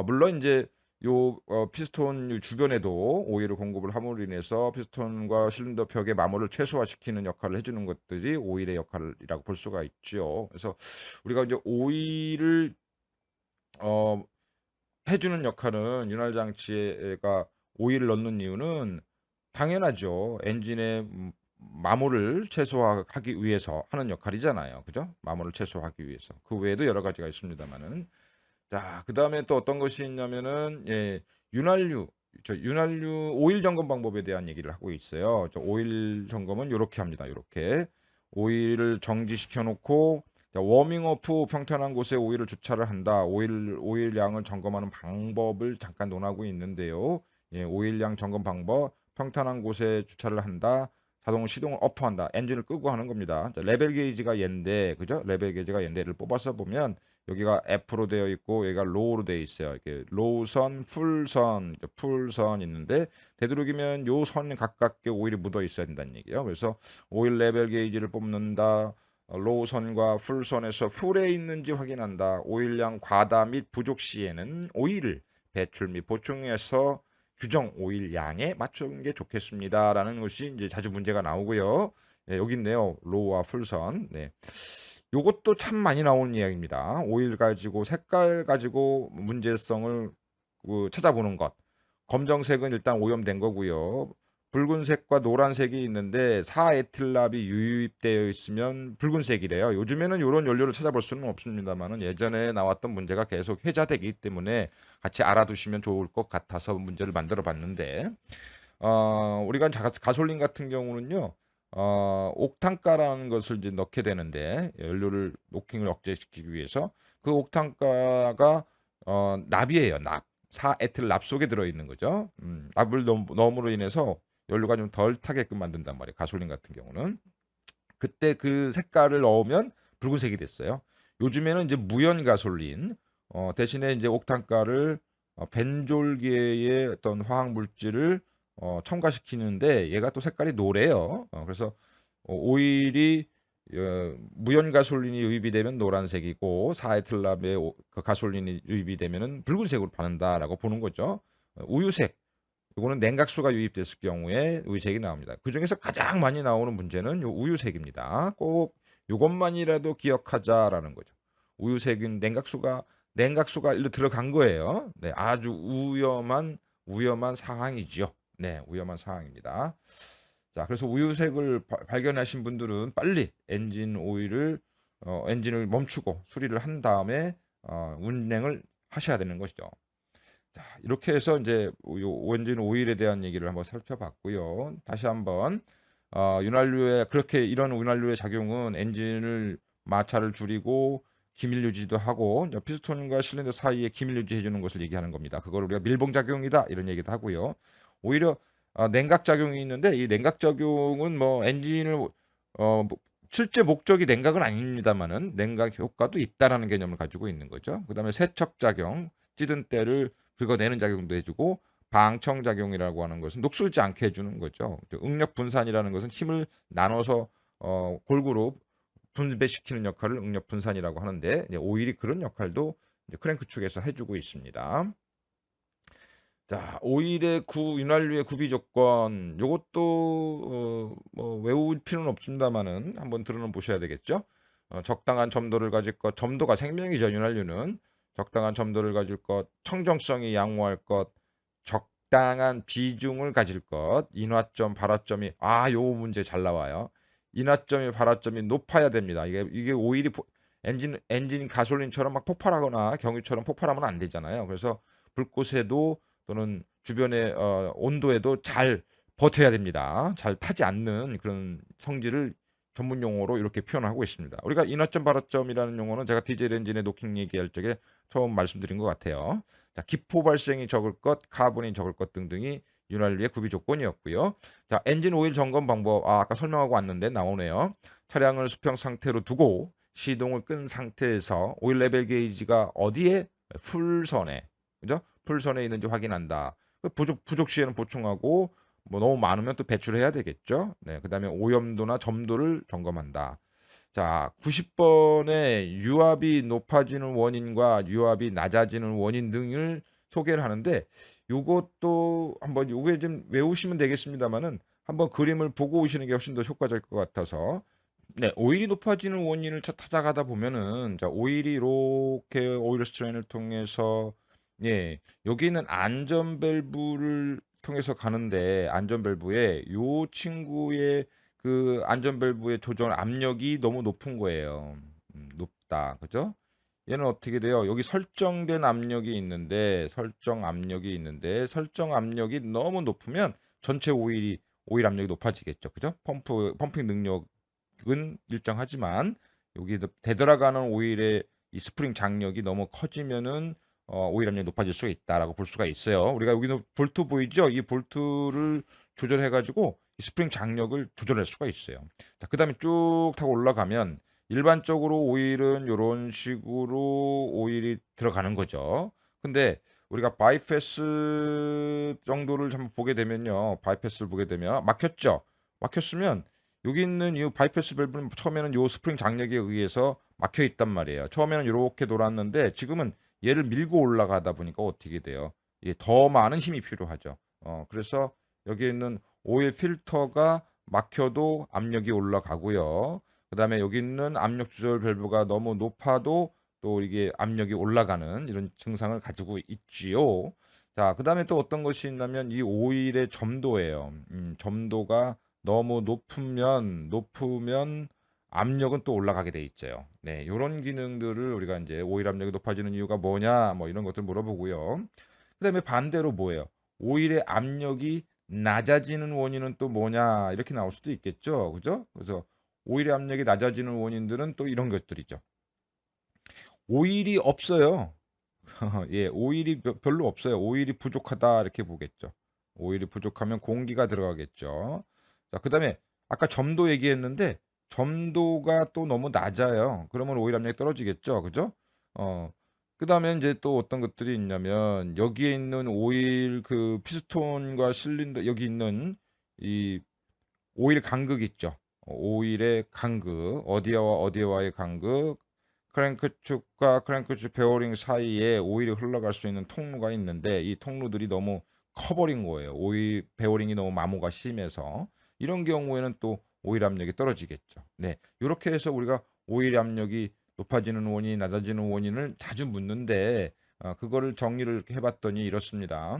물론 이제 요 피스톤 주변에도 오일을 공급을 함으로 인해서 피스톤과 실린더 벽의 마모를 최소화시키는 역할을 해주는 것들이 오일의 역할이라고 볼 수가 있죠. 그래서 우리가 이제 오일을 어, 해주는 역할은 윤활 장치가 오일을 넣는 이유는 당연하죠. 엔진의 마모를 최소화하기 위해서 하는 역할이잖아요. 그죠? 마모를 최소화하기 위해서. 그 외에도 여러 가지가 있습니다만은. 자, 그다음에 또 어떤 것이 있냐면은 윤활유 윤활유 오일 점검 방법에 대한 얘기를 하고 있어요. 오일 점검은 이렇게 합니다. 이렇게 오일을 정지시켜 놓고 워밍업 후 평탄한 곳에 오일을 주차를 한다. 오일 양을 점검하는 방법을 잠깐 논하고 있는데요. 오일 양 점검 방법 평탄한 곳에 주차를 한다. 자동 시동을 오프한다. 엔진을 끄고 하는 겁니다. 레벨 게이지가 얘인데, 그죠? 레벨 게이지가 얘인데, 를 뽑아서 보면 여기가 F로 되어 있고 여기가 로우로 되어 있어요. 이렇게 로우선, 풀선 있는데 되도록이면 요 선 가깝게 오일이 묻어 있어야 된다는 얘기예요. 그래서 오일 레벨 게이지를 뽑는다. 로우선과 풀선에서 풀에 있는지 확인한다. 오일량 과다 및 부족 시에는 오일을 배출 및 보충해서 규정 오일량에 맞추는 게 좋겠습니다라는 것이 이제 자주 문제가 나오고요. 여기 있네요. 로우와 풀선. 네. 요것도 참 많이 나오는 이야기입니다. 오일 가지고 색깔 가지고 문제성을 찾아보는 것. 검정색은 일단 오염된 거고요. 붉은색과 노란색이 있는데 4에틸랍이 유입되어 있으면 붉은색이래요. 요즘에는 이런 연료를 찾아볼 수는 없습니다만은 예전에 나왔던 문제가 계속 회자되기 때문에 같이 알아두시면 좋을 것 같아서 문제를 만들어 봤는데 우리가 가솔린 같은 경우는요. 옥탄가라는 것을 이제 넣게 되는데 연료를 노킹을 억제시키기 위해서 그 옥탄가가 납이에요. 납. 4에틸 납 속에 들어 있는 거죠. 납을 넣음으로 인해서 연료가 좀 덜 타게끔 만든단 말이에요. 가솔린 같은 경우는. 그때 그 색깔을 넣으면 붉은색이 됐어요. 요즘에는 이제 무연 가솔린 대신에 이제 옥탄가를 벤졸계의 어떤 화학 물질을 첨가시키는데 얘가 또 색깔이 노래요. 그래서 오일이 무연 가솔린이 유입이 되면 노란색이고 4에틸랍의 그 가솔린이 유입이 되면은 붉은색으로 변한다라고 보는 거죠. 우유색 이거는 냉각수가 유입됐을 경우에 우유색이 나옵니다. 그 중에서 가장 많이 나오는 문제는 요 우유색입니다. 꼭 이것만이라도 기억하자라는 거죠. 우유색은 냉각수가 일로 들어간 거예요. 네, 아주 위험한 상황이죠. 네, 위험한 상황입니다. 자, 그래서 우유색을 발견하신 분들은 빨리 엔진을 멈추고 수리를 한 다음에 운행을 하셔야 되는 것이죠. 자, 이렇게 해서 이제 요 엔진 오일에 대한 얘기를 한번 살펴봤고요. 다시 한번 윤활유의 그렇게 이런 윤활유의 작용은 엔진을 마찰을 줄이고 기밀 유지도 하고 피스톤과 실린더 사이에 기밀 유지해 주는 것을 얘기하는 겁니다. 그걸 우리가 밀봉 작용이다 이런 얘기도 하고요. 오히려 냉각 작용이 있는데 이 냉각 작용은 뭐 엔진을 뭐 실제 목적이 냉각은 아닙니다만은 냉각 효과도 있다라는 개념을 가지고 있는 거죠. 그다음에 세척 작용, 찌든 때를 긁어내는 작용도 해주고 방청 작용이라고 하는 것은 녹슬지 않게 해주는 거죠. 응력 분산이라는 것은 힘을 나눠서 골고루 분배시키는 역할을 응력 분산이라고 하는데 오일이 그런 역할도 크랭크 축에서 해주고 있습니다. 자, 오일의 윤활유의 구비 조건 요것도 뭐 외울 필요는 없습니다만은 한번 들어는 보셔야 되겠죠. 적당한 점도를 가질 것, 점도가 생명이죠. 윤활유는 적당한 점도를 가질 것, 청정성이 양호할 것, 적당한 비중을 가질 것, 인화점, 발화점이 요 문제 잘 나와요. 인화점이 발화점이 높아야 됩니다. 이게 오일이 엔진 가솔린처럼 막 폭발하거나 경유처럼 폭발하면 안 되잖아요. 그래서 불꽃에도 또는 주변의 온도에도 잘 버텨야 됩니다. 잘 타지 않는 그런 성질을 전문 용어로 이렇게 표현하고 있습니다. 우리가 인화점 발화점이라는 용어는 제가 디젤 엔진의 노킹 얘기할 적에 처음 말씀드린 것 같아요. 자, 기포 발생이 적을 것, 카본이 적을 것 등등이 윤활유의 구비 조건이었고요. 자, 엔진 오일 점검 방법 아까 설명하고 왔는데 나오네요. 차량을 수평 상태로 두고 시동을 끈 상태에서 오일 레벨 게이지가 어디에 풀선에 그죠? 풀선에 있는지 확인한다. 부족 시에는 보충하고 뭐 너무 많으면 또 배출해야 되겠죠. 네, 그다음에 오염도나 점도를 점검한다. 자, 90번에 유압이 높아지는 원인과 유압이 낮아지는 원인 등을 소개를 하는데 요것도 한번 요게 좀 외우시면 되겠습니다만은 한번 그림을 보고 오시는 게 훨씬 더 효과적일 것 같아서 네, 오일이 높아지는 원인을 찾아가다 보면은 자, 오일이 이렇게 오일 스트레인을 통해서 예, 여기 있는 안전 밸브를 통해서 가는데 안전 밸브에 요 친구의 그 안전 밸브의 조절 압력이 너무 높은 거예요. 높다. 그죠? 얘는 어떻게 돼요? 여기 설정된 압력이 있는데 설정 압력이 너무 높으면 전체 오일 압력이 높아지겠죠. 그죠? 펌핑 능력은 일정하지만 여기 되돌아가는 오일의 이 스프링 장력이 너무 커지면은 오일 압력이 높아질 수가 있다라고 볼 수가 있어요. 우리가 여기는 볼트 보이죠? 이 볼트를 조절해 가지고 스프링 장력을 조절할 수가 있어요. 자, 그다음에 쭉 타고 올라가면 일반적으로 오일은 이런 식으로 오일이 들어가는 거죠. 근데 우리가 바이패스 정도를 한번 보게 되면요. 바이패스를 보게 되면 막혔죠. 막혔으면 여기 있는 이 바이패스 밸브는 처음에는 요 스프링 장력에 의해서 막혀 있단 말이에요. 처음에는 이렇게 돌았는데 지금은 얘를 밀고 올라가다 보니까 어떻게 돼요? 더 많은 힘이 필요하죠. 그래서 여기 있는 오일 필터가 막혀도 압력이 올라가고요. 그다음에 여기 있는 압력 조절 밸브가 너무 높아도 또 이게 압력이 올라가는 이런 증상을 가지고 있지요. 자, 그다음에 또 어떤 것이 있냐면 이 오일의 점도예요. 점도가 너무 높으면 압력은 또 올라가게 돼 있죠. 네, 요런 기능들을 우리가 이제 오일 압력이 높아지는 이유가 뭐냐 뭐 이런 것들 물어보고요. 그다음에 반대로 뭐예요? 오일의 압력이 낮아지는 원인은 또 뭐냐 이렇게 나올 수도 있겠죠. 그죠? 그래서 오일의 압력이 낮아지는 원인들은 또 이런 것들이죠. 오일이 없어요. 예, 오일이 별로 없어요. 오일이 부족하다 이렇게 보겠죠. 오일이 부족하면 공기가 들어가겠죠. 자, 그다음에 아까 점도 얘기했는데 점도가 또 너무 낮아요. 그러면 오일 압력이 떨어지겠죠. 그죠? 어, 그다음에 이제 또 어떤 것들이 있냐면 여기에 있는 오일 그 피스톤과 실린더 여기 있는 이 오일 간극 있죠. 오일의 간극, 어디와 어디와의 간극, 크랭크 축과 크랭크 축 베어링 사이에 오일이 흘러갈 수 있는 통로가 있는데 이 통로들이 너무 커버린 거예요. 오일 베어링이 너무 마모가 심해서 이런 경우에는 또 오일 압력이 떨어지겠죠. 네, 이렇게 해서 우리가 오일 압력이 높아지는 원인, 낮아지는 원인을 자주 묻는데 그거를 정리를 이렇게 해봤더니 이렇습니다.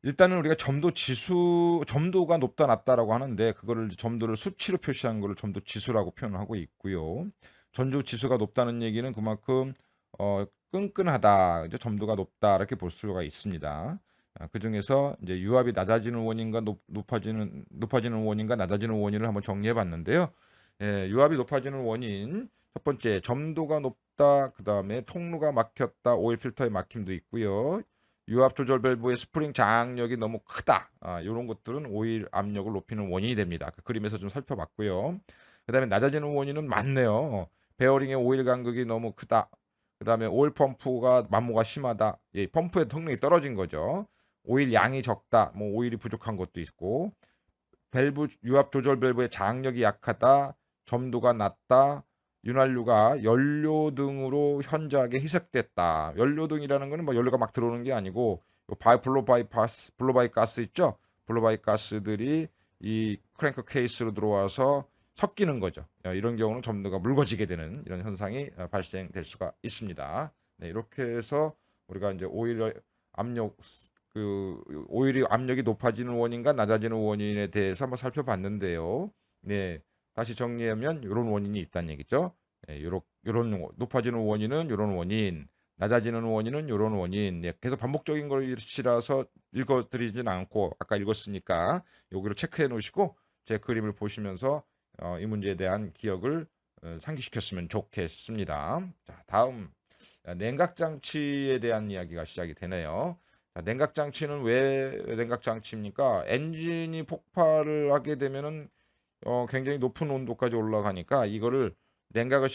일단은 우리가 점도가 높다 낮다라고 하는데 그거를 점도를 수치로 표시한 거를 점도 지수라고 표현하고 있고요. 전주 지수가 높다는 얘기는 그만큼 끈끈하다, 이제 점도가 높다 이렇게 볼 수가 있습니다. 그 중에서 이제 유압이 낮아지는 원인과 높아지는 원인과 낮아지는 원인을 한번 정리해 봤는데요. 예, 유압이 높아지는 원인 첫 번째 점도가 높다, 그 다음에 통로가 막혔다, 오일 필터의 막힘도 있고요. 유압 조절 밸브의 스프링 장력이 너무 크다. 이런 것들은 오일 압력을 높이는 원인이 됩니다. 그 그림에서 좀 살펴봤고요. 그 다음에 낮아지는 원인은 많네요. 베어링의 오일 간극이 너무 크다. 그 다음에 오일 펌프가 마모가 심하다. 예, 펌프의 성능이 떨어진 거죠. 오일 양이 적다. 뭐 오일이 부족한 것도 있고, 밸브 유압 조절 밸브의 장력이 약하다. 점도가 낮다. 윤활유가 연료 등으로 현저하게 희석됐다. 연료 등이라는 거는 뭐 연료가 막 들어오는 게 아니고 블로바이 가스 있죠? 블로바이 가스들이 이 크랭크 케이스로 들어와서 섞이는 거죠. 이런 경우는 점도가 묽어지게 되는 이런 현상이 발생될 수가 있습니다. 네, 이렇게 해서 우리가 이제 압력 오일이 압력이 높아지는 원인과 낮아지는 원인에 대해서 한번 살펴봤는데요. 네, 다시 정리하면 이런 원인이 있다는 얘기죠. 네, 요런 높아지는 원인은 이런 원인, 낮아지는 원인은 이런 원인. 네, 계속 반복적인 것이라서 읽어드리진 않고 아까 읽었으니까 여기로 체크해 놓으시고 제 그림을 보시면서 이 문제에 대한 기억을 상기시켰으면 좋겠습니다. 자, 다음 냉각 장치에 대한 이야기가 시작이 되네요. 자, 냉각 장치는 왜 냉각 장치입니까? 엔진이 폭발을 하게 되면은 굉장히 높은 온도까지 올라가니까 이거를 냉각을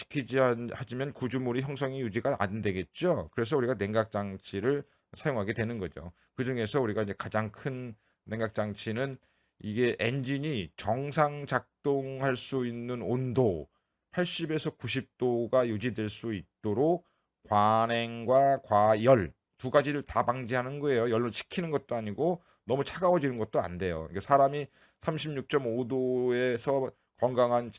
하지면 구조물이 형성이 유지가 안 되겠죠. 그래서 우리가 냉각 장치를 사용하게 되는 거죠. 그 중에서 우리가 이제 가장 큰 냉각 장치는 이게 엔진이 정상 작동할 수 있는 온도 80에서 90도가 유지될 수 있도록 관행과 과열 두 가지를 다 방지하는 거예요. 열로 식히는 것도 아니고 너무 차가워지는 것도 안 돼요. 그러니까 사람이 36.5도에서 건강한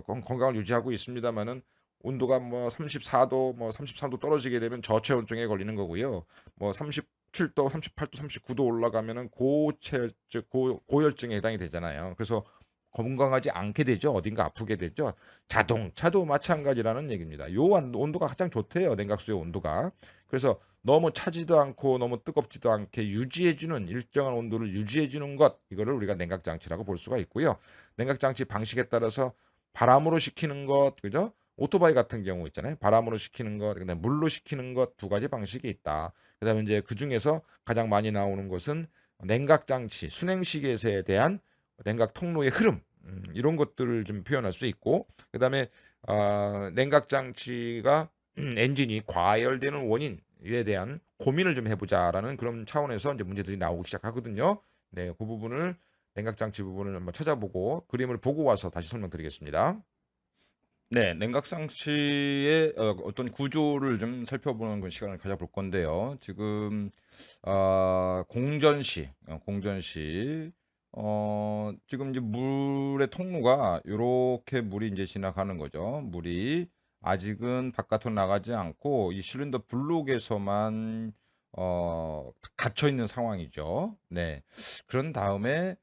건강을 유지하고 있습니다만은 온도가 뭐 34도, 뭐 33도 떨어지게 되면 저체온증에 걸리는 거고요. 뭐 37도, 38도, 39도 올라가면은 고열증에 해당이 되잖아요. 그래서 건강하지 않게 되죠. 어딘가 아프게 되죠. 자동차도 마찬가지라는 얘기입니다. 요 온도가 가장 좋대요. 냉각수의 온도가. 그래서 너무 차지도 않고 너무 뜨겁지도 않게 유지해주는 일정한 온도를 유지해주는 것, 이거를 우리가 냉각 장치라고 볼 수가 있고요. 냉각 장치 방식에 따라서 바람으로 식히는 것, 그죠? 오토바이 같은 경우 있잖아요. 바람으로 식히는 것, 그다음에 물로 식히는 것 두 가지 방식이 있다. 그다음에 이제 그 중에서 가장 많이 나오는 것은 냉각 장치, 순행식에서에 대한 냉각 통로의 흐름, 이런 것들을 좀 표현할 수 있고, 그다음에 냉각 장치가 엔진이 과열되는 원인에 대한 고민을 좀 해보자라는 그런 차원에서 이제 문제들이 나오기 시작하거든요. 네, 그 부분을 냉각 장치 부분을 한번 찾아보고 그림을 보고 와서 다시 설명드리겠습니다. 네, 냉각 장치의 어떤 구조를 좀 살펴보는 그 시간을 가져볼 건데요. 지금 공전시 지금 이제 물의 통로가 이렇게 물이 이제 지나가는 거죠. 물이 아직은 바깥으로 나가지 않고 이 실린더 블록에서만 갇혀 있는 상황이죠. 네. 그런 다음에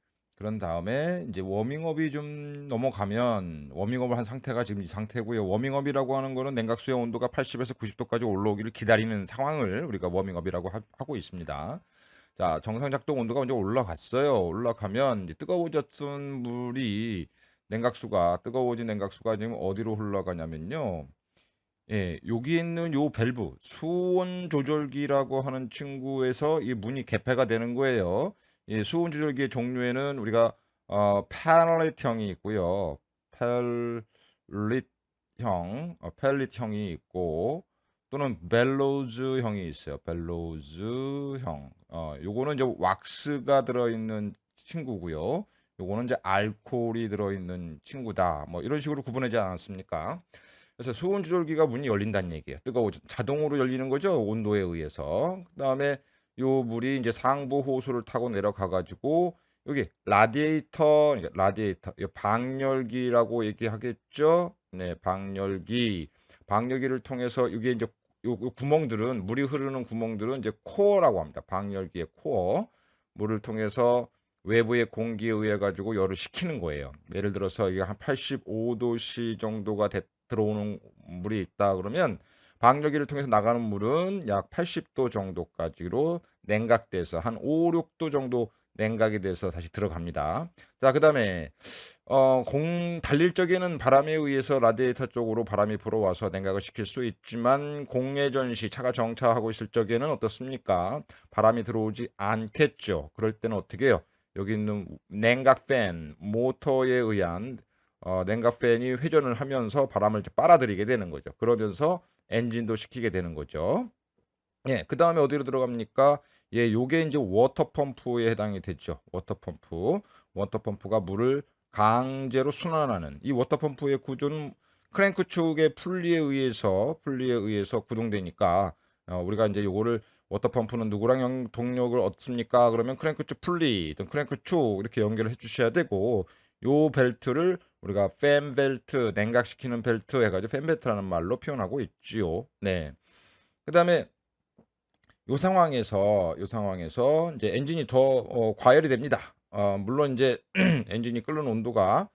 이제 워밍업이 좀 넘어가면 워밍업을 한 상태가 지금 이 상태고요. 워밍업이라고 하는 거는 냉각수의 온도가 80에서 90도까지 올라오기를 기다리는 상황을 우리가 워밍업이라고 하고 있습니다. 자, 정상 작동 온도가 먼저 올라갔어요. 올라가면 이제 뜨거워졌던 물이 뜨거워진 냉각수가 지금 어디로 흘러가냐면요. 예, 여기 있는 요 밸브 수온 조절기라고 하는 친구에서 이 문이 개폐가 되는 거예요. 이 수온 조절기의 종류에는 우리가 팔릿형이 있고요. 펠릿형이 있고 또는 벨로즈형이 있어요. 벨로즈형. 요거는 이제 왁스가 들어있는 친구고요. 요거는 이제 알코올이 들어있는 친구다. 뭐 이런 식으로 구분하지 않았습니까? 그래서 수온 조절기가 문이 열린다는 얘기예요. 자동으로 열리는 거죠. 온도에 의해서. 그다음에 요 물이 이제 상부 호수를 타고 내려가 가지고 여기 라디에이터, 이 방열기라고 얘기하겠죠. 네, 방열기를 통해서 이게 이제 요 구멍들은 물이 흐르는 구멍들은 이제 코어라고 합니다. 방열기의 코어. 물을 통해서 외부의 공기에 의해 가지고 열을 식히는 거예요. 예를 들어서 이게 한 85도씨 정도가 들어오는 물이 있다 그러면 방열기를 통해서 나가는 물은 약 80도 정도까지로 냉각돼서 한 5, 6도 정도 냉각이 돼서 다시 들어갑니다. 자, 그다음에 공 달릴 적에는 바람에 의해서 라디에이터 쪽으로 바람이 불어와서 냉각을 시킬 수 있지만 공회전 시 차가 정차하고 있을 적에는 어떻습니까? 바람이 들어오지 않겠죠. 그럴 때는 어떻게 해요? 여기 있는 냉각 팬, 모터에 의한 냉각 팬이 회전을 하면서 바람을 이제 빨아들이게 되는 거죠. 그러면서 엔진도 식히게 되는 거죠. 예. 그다음에 어디로 들어갑니까? 예, 요게 인제 워터 펌프에 해당이 되죠. 워터 펌프. 워터 펌프가 물을 강제로 순환하는 이 워터 펌프의 구조는 크랭크 축의 풀리에 의해서 구동되니까 우리가 인제 요거를 워터 펌프는 누구랑 동력을 얻습니까? 그러면 크랭크 축 풀리 또는 크랭크 축 이렇게 연결을 해 주셔야 되고, 요 벨트를 우리가 팬 벨트, 냉각시키는 벨트 해 가지고 팬 벨트라는 말로 표현하고 있지요. 네. 그다음에 요 상황에서 인제 엔진이 더 과열이 됩니다. 물론 인제 엔진이 끓는 온도가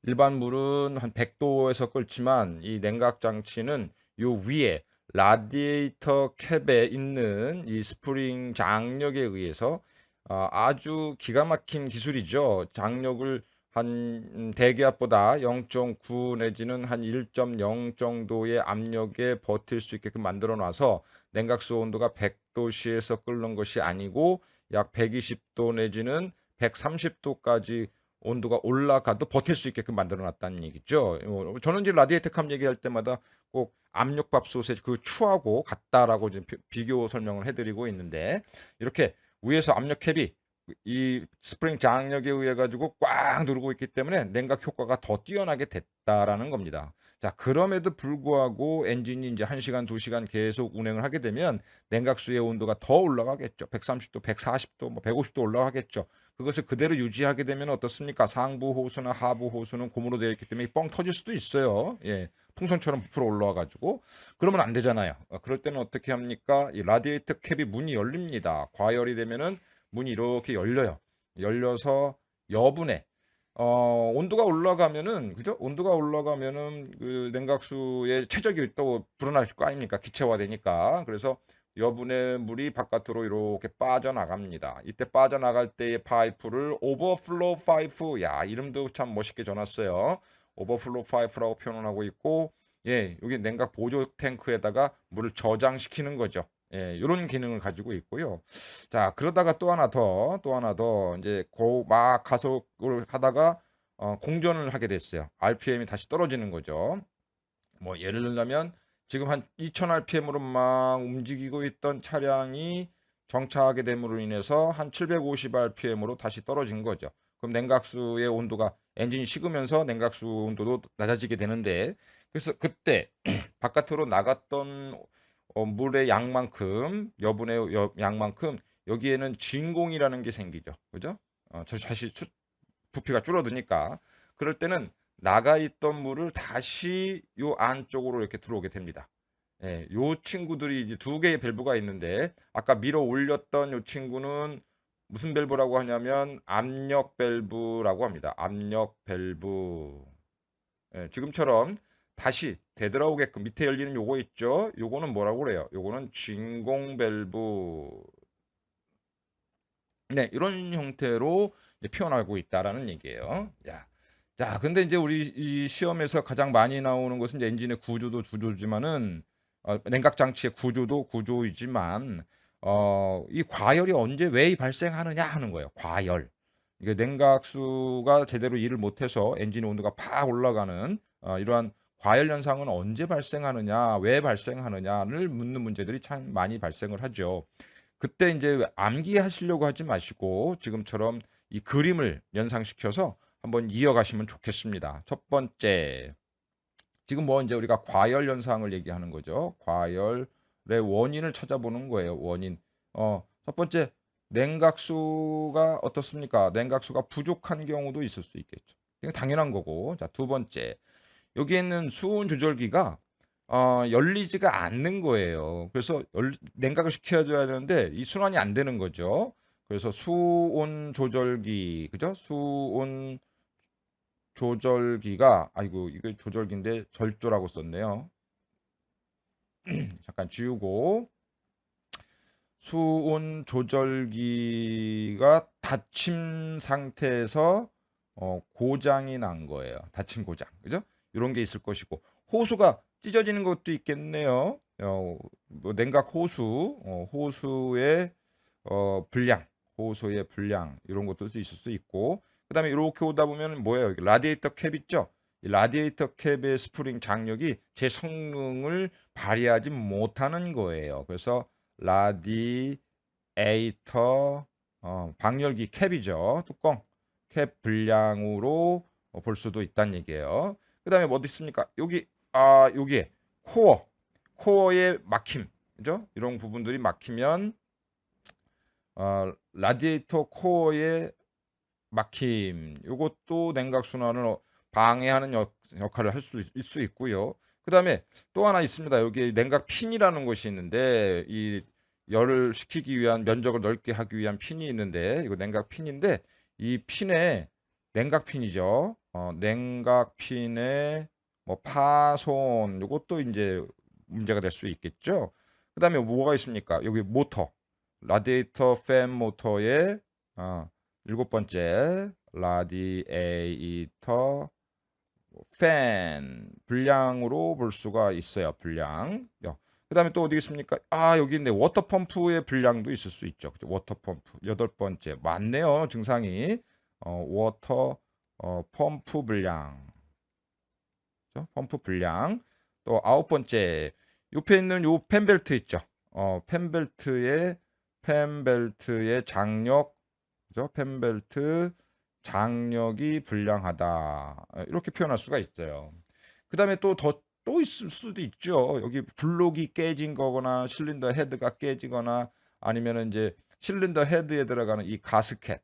일반 물은 한 100 도에서 끓지만 이 냉각 장치는 요 위에 라디에이터 캡에 있는 이 스프링 장력에 의해서 아주 기가 막힌 기술이죠. 장력을 한 대기압보다 0.9 내지는 한 1.0 정도의 압력에 버틸 수 있게끔 만들어 놔서 냉각수 온도가 100 도씨에서 끓는 것이 아니고 약 120도 내지는 130 도까지 온도가 올라가도 버틸 수 있게끔 만들어 놨다는 얘기죠. 저는 이제 라디에이터 캅 얘기할 때마다 꼭 압력밥솥의 그 추하고 같다라고 지금 비교 설명을 해 드리고 있는데, 이렇게 위에서 압력 캡이 이 스프링 장력에 의해 가지고 꽉 누르고 있기 때문에 냉각 효과가 더 뛰어나게 됐다라는 겁니다. 자, 그럼에도 불구하고 엔진이 인제 1 시간 2 시간 계속 운행을 하게 되면 냉각수의 온도가 더 올라가겠죠. 130 도, 140 도, 뭐 150도 올라가겠죠. 그것을 그대로 유지하게 되면 어떻습니까? 상부 호스나 하부 호스는 고무로 되어 있기 때문에 뻥 터질 수도 있어요. 예. 풍선처럼 부풀어 올라와 가지고. 그러면 안 되잖아요. 그럴 때는 어떻게 합니까? 이 라디에이터 캡이 문이 열립니다. 과열이 되면은 문이 이렇게 열려요. 열려서 여분의 온도가 올라가면은, 그죠? 온도가 올라가면은 그 냉각수의 최적이 또 불어날 거 아닙니까? 기체화되니까. 그래서 여분의 물이 바깥으로 이렇게 빠져나갑니다. 이때 빠져나갈 때의 파이프를 오버플로우 파이프, 야, 이름도 참 멋있게 져놨어요. 오버플로우 파이프라고 표현을 하고 있고, 예, 여기 냉각 보조 탱크에다가 물을 저장시키는 거죠. 예, 요런 기능을 가지고 있고요. 자, 그러다가 또 하나 더 인제 막 가속을 하다가 공전을 하게 됐어요. RPM이 다시 떨어지는 거죠. 뭐 예를 들자면 지금 한 2000 RPM으로 막 움직이고 있던 차량이 정차하게 됨으로 인해서 한 750 RPM으로 다시 떨어진 거죠. 그럼 냉각수의 온도가, 엔진이 식으면서 냉각수 온도도 낮아지게 되는데, 그래서 그때 바깥으로 나갔던 물의 양만큼, 여분의 양만큼 여기에는 진공이라는 게 생기죠. 그죠? 다시 부피가 줄어드니까. 그럴 때는 나가 있던 물을 다시 요 안쪽으로 이렇게 들어오게 됩니다. 예, 요 친구들이 이제 두 개의 밸브가 있는데, 아까 밀어 올렸던 요 친구는 무슨 밸브라고 하냐면 압력 밸브라고 합니다. 압력 밸브. 예, 지금처럼 다시 되돌아오게끔 밑에 열리는 요거 있죠? 요거는 뭐라고 그래요? 요거는 진공 밸브. 네, 이런 형태로 이제 표현하고 있다라는 얘기예요. 자, 근데 이제 우리 이 시험에서 가장 많이 나오는 것은 이제 엔진의 구조도 구조지만은 냉각 장치의 구조도 구조이지만 이 과열이 언제 왜 발생하느냐 하는 거예요. 과열. 이게 냉각수가 제대로 일을 못해서 엔진 온도가 팍 올라가는 이러한 과열 현상은 언제 발생하느냐, 왜 발생하느냐를 묻는 문제들이 참 많이 발생을 하죠. 그때 인제 암기하시려고 하지 마시고 지금처럼 이 그림을 연상시켜서 한번 이어가시면 좋겠습니다. 첫 번째, 지금 뭐 인제 우리가 과열 현상을 얘기하는 거죠. 과열의 원인을 찾아보는 거예요, 원인. 첫 번째, 냉각수가 어떻습니까? 냉각수가 부족한 경우도 있을 수 있겠죠. 이건 당연한 거고. 자, 두 번째, 여기에 있는 수온 조절기가 열리지가 않는 거예요. 그래서 냉각을 시켜 줘야 되는데 이 순환이 안 되는 거죠. 그래서 수온 조절기, 그죠? 수온 조절기가, 아이고 이거 조절기인데 절조라고 썼네요. 잠깐 지우고 수온 조절기가 닫힘 상태에서 고장이 난 거예요. 닫힘 고장. 그죠? 이런 게 있을 것이고 호수가 찢어지는 것도 있겠네요. 뭐 냉각 호수, 호수의 불량, 호수의 불량 이런 것도 있을 수 있고 그다음에 이렇게 오다 보면 뭐예요? 라디에이터 캡 있죠? 이 라디에이터 캡의 스프링 장력이 제 성능을 발휘하지 못하는 거예요. 그래서 라디에이터 방열기 캡이죠. 뚜껑 캡 불량으로 볼 수도 있다는 얘기예요. 그다음에 뭐 있습니까? 여기에 코어의 막힘, 그죠? 이런 부분들이 막히면 라디에이터 코어의 막힘, 이것도 냉각 순환을 방해하는 역할을 할 수 있고요. 그다음에 또 하나 있습니다. 여기 냉각 핀이라는 것이 있는데 이 열을 식히기 위한 면적을 넓게 하기 위한 핀이 있는데 이거 냉각 핀인데 이 핀에 냉각 핀이죠. 냉각 핀에 뭐 파손 이것도 이제 문제가 될 수 있겠죠. 그다음에 뭐가 있습니까? 여기 모터 라디에이터 팬 모터의 일곱 번째 라디에이터 팬 불량으로 볼 수가 있어요. 불량. 그다음에 또 어디 있습니까? 여기 있네. 워터 펌프의 불량도 있을 수 있죠. 그죠? 워터 펌프. 여덟 번째. 많네요. 증상이. 워터 펌프 불량. 그죠? 펌프 불량. 또 아홉 번째. 옆에 있는 요 펜벨트 있죠. 펜벨트의 장력, 그죠? 펜벨트 장력이 불량하다. 이렇게 표현할 수가 있어요. 그다음에 또 있을 수도 있죠. 여기 블록이 깨진 거거나 실린더 헤드가 깨지거나 아니면은 이제 실린더 헤드에 들어가는 이 가스켓,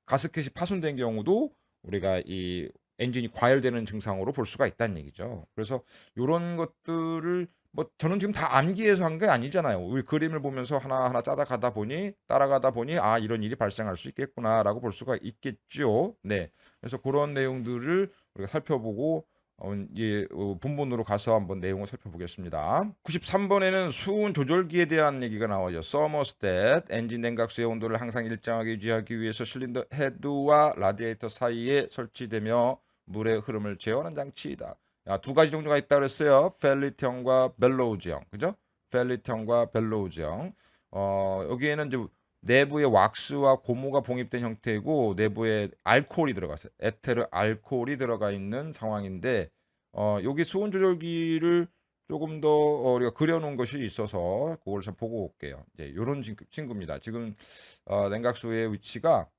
가스켓이 파손된 경우도 우리가 이 엔진이 과열되는 증상으로 볼 수가 있다는 얘기죠. 그래서 이런 것들을 뭐 저는 지금 다 암기해서 한 게 아니잖아요. 우리 그림을 보면서 하나하나 따라가다 보니 이런 일이 발생할 수 있겠구나라고 볼 수가 있겠죠. 네. 그래서 그런 내용들을 우리가 살펴보고 본문으로 가서 한번 내용을 살펴보겠습니다. 93번에는 수온 조절기에 대한 얘기가 나와요. 서머스탯, 엔진 냉각수의 온도를 항상 일정하게 유지하기 위해서 실린더 헤드와 라디에이터 사이에 설치되며 물의 흐름을 제어하는 장치이다. 두 가지 종류가 있다고 그랬어요. 펠리트형과 벨로우즈형. 그죠? 펠리트형과 벨로우즈형. 여기에는 이제 내부에 왁스와 고무가 봉입된 형태이고 내부에 알코올이 들어갔어요. 에테르 알코올이 들어가 있는 상황인데 여기 수온 조절기를 조금 더 우리가 그려놓은 것이 있어서 그걸 좀 보고 올게요. 이제 이런 친구입니다. 지금 냉각수의 위치가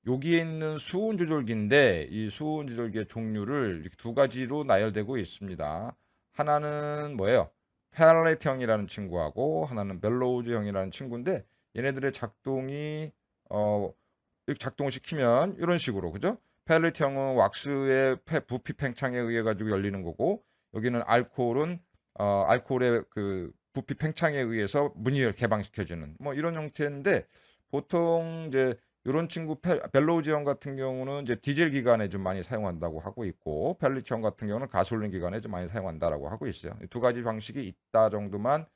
여기에 있는 수온 조절기인데 이 수온 조절기의 종류를 이렇게 두 가지로 나열되고 있습니다. 하나는 뭐예요? 펠렛형이라는 친구하고 하나는 벨로우즈형이라는 친구인데 얘네들의 작동이 이렇게 작동을 시키면 이런 식으로 그죠? 펠렛형은 왁스의 부피 팽창에 의해 가지고 열리는 거고 여기는 알코올의 그 부피 팽창에 의해서 문이 개방시켜주는 뭐 이런 형태인데 보통 이제 이런 친구 벨로우즈형 같은 경우는 이제 디젤 기관에 좀 많이 사용한다고 하고 있고 펠리트형 같은 경우는 가솔린 기관에 좀 많이 사용한다라고 하고 있어요. 두 가지 방식이 있다 정도만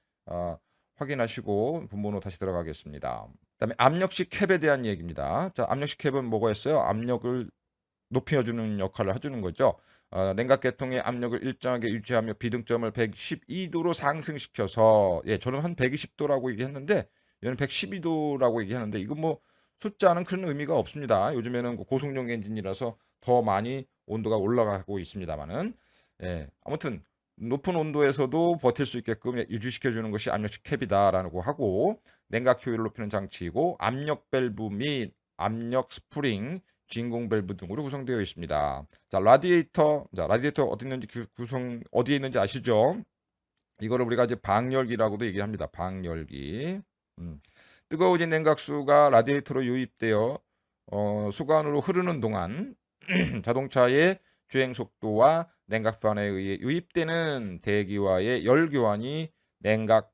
확인하시고 본문으로 다시 들어가겠습니다. 그다음에 압력식 캡에 대한 얘기입니다. 자, 압력식 캡은 뭐가있어요? 압력을 높여주는 역할을 해주는 거죠. 냉각 계통의 압력을 일정하게 유지하며 비등점을 112도로 상승시켜서 저는 한 120도라고 얘기했는데 얘는 112도라고 얘기하는데 이거 뭐 숫자는 큰 의미가 없습니다. 요즘에는 고속용 엔진이라서 더 많이 온도가 올라가고 있습니다만은 아무튼 높은 온도에서도 버틸 수 있게끔 유지시켜 주는 것이 압력식 캡이다라고 하고 냉각 효율을 높이는 장치이고 압력 밸브 및 압력 스프링 진공 밸브 등으로 구성되어 있습니다. 자, 라디에이터 어디에 있는지 아시죠? 이거를 우리가 이제 방열기라고도 얘기합니다. 방열기. 뜨거워진 냉각수가 라디에이터로 유입되어 수관으로 흐르는 동안 자동차의 주행 속도와 냉각판에 의해 유입되는 대기와의 열 교환이 냉각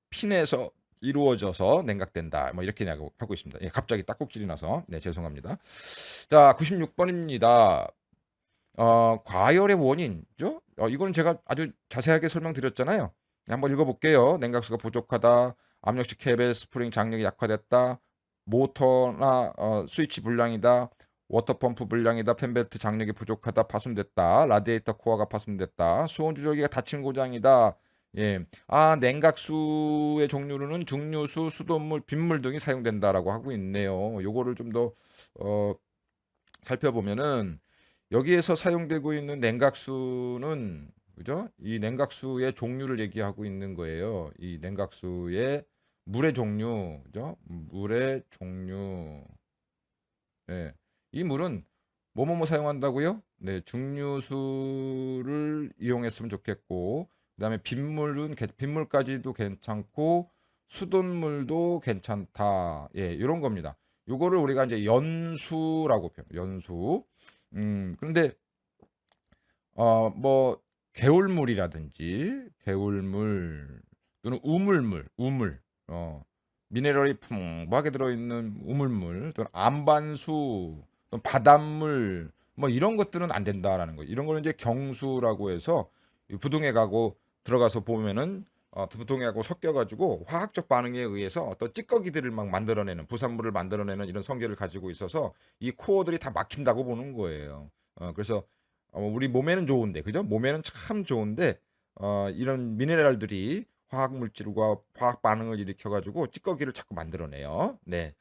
핀에서 이루어져서 냉각된다. 뭐 이렇게 하고 있습니다. 갑자기 딱꼭질이 나서 죄송합니다. 자, 96번입니다. 과열의 원인죠? 이거는 제가 아주 자세하게 설명드렸잖아요. 한번 읽어볼게요. 냉각수가 부족하다. 압력식 케벨 스프링 장력이 약화됐다. 모터나 스위치 불량이다. 워터펌프 불량이다. 팬벨트 장력이 부족하다. 파손됐다. 라디에이터 코어가 파손됐다. 수온 조절기가 닫힌 고장이다. 예. 냉각수의 종류로는 중류수, 수돗물, 빗물 등이 사용된다라고 하고 있네요. 요거를 좀 더 살펴보면은 여기에서 사용되고 있는 냉각수는 그죠? 이 냉각수의 종류를 얘기하고 있는 거예요. 이 냉각수의 물의 종류, 그죠? 물의 종류. 네. 이 물은 뭐뭐뭐 사용한다고요? 네, 중류수를 이용했으면 좋겠고, 그다음에 빗물까지도 괜찮고, 수돗물도 괜찮다. 예, 이런 겁니다. 요거를 우리가 이제 연수라고 연수. 근데 뭐 개울물이라든지 개울물 또는 우물, 미네랄이 풍부하게 들어있는 우물물 또는 안반수 또는 바닷물 뭐 이런 것들은 안 된다라는 거예요. 이런 거는 이제 경수라고 해서 이 부동액하고 들어가서 보면은 부동액하고 섞여가지고 화학적 반응에 의해서 어떤 찌꺼기들을 막 만들어내는 부산물을 만들어내는 이런 성질을 가지고 있어서 이 코어들이 다 막힌다고 보는 거예요. 그래서 우리 몸에는 좋은데, 그죠? 몸에는 참 좋은데, 이런 미네랄들이 화학 물질과 화학 반응을 일으켜가지고 찌꺼기를 자꾸 만들어내요. 네.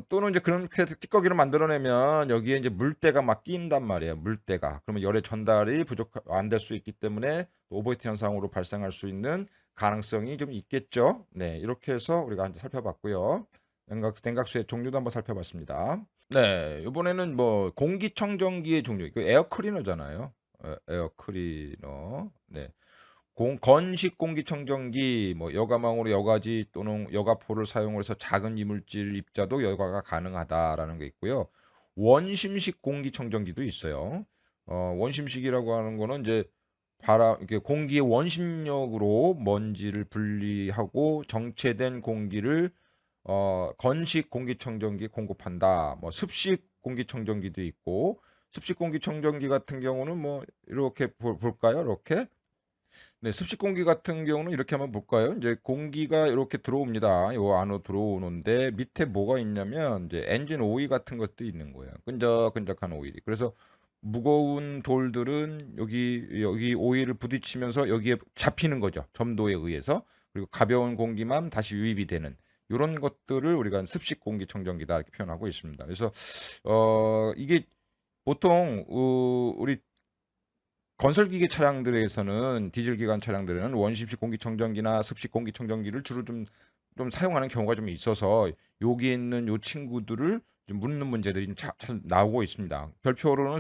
또는 이제 그렇게 찌꺼기를 만들어내면 여기에 이제 물때가 막 끼인단 말이에요. 물때가. 그러면 열의 전달이 안 될 수 있기 때문에 오버히트 현상으로 발생할 수 있는 가능성이 좀 있겠죠. 네. 이렇게 해서 우리가 한번 살펴봤고요. 냉각수의 종류도 한번 살펴봤습니다. 네. 이번에는 뭐 공기청정기의 종류. 그 에어 클리너잖아요. 에어 클리너. 네. 건식 공기청정기, 뭐 여가망으로 여가지 또는 여가포를 사용해서 작은 이물질 입자도 여과가 가능하다라는 게 있고요. 원심식 공기청정기도 있어요. 원심식이라고 하는 거는 이제 이렇게 공기의 원심력으로 먼지를 분리하고 정체된 공기를 건식 공기청정기 공급한다. 뭐 습식 공기청정기도 있고 습식 공기청정기 같은 경우는 뭐 이렇게 볼까요? 이렇게 네, 습식 공기 같은 경우는 이렇게 한번 볼까요? 이제 공기가 이렇게 들어옵니다. 요 안으로 들어오는데 밑에 뭐가 있냐면 이제 엔진 오일 같은 것도 있는 거예요. 끈적끈적한 오일이. 그래서 무거운 돌들은 여기 오일을 부딪히면서 여기에 잡히는 거죠. 점도에 의해서. 그리고 가벼운 공기만 다시 유입이 되는 이런 것들을 우리가 습식 공기 청정기다 이렇게 표현하고 있습니다. 그래서 이게 보통 우리 건설기계 차량들에서는 디젤 기관 차량들은 원심식 공기청정기나 습식 공기청정기를 주로 좀 사용하는 경우가 좀 있어서 여기 있는 요 친구들을 좀 묻는 문제들이 참 나오고 있습니다. 별표로는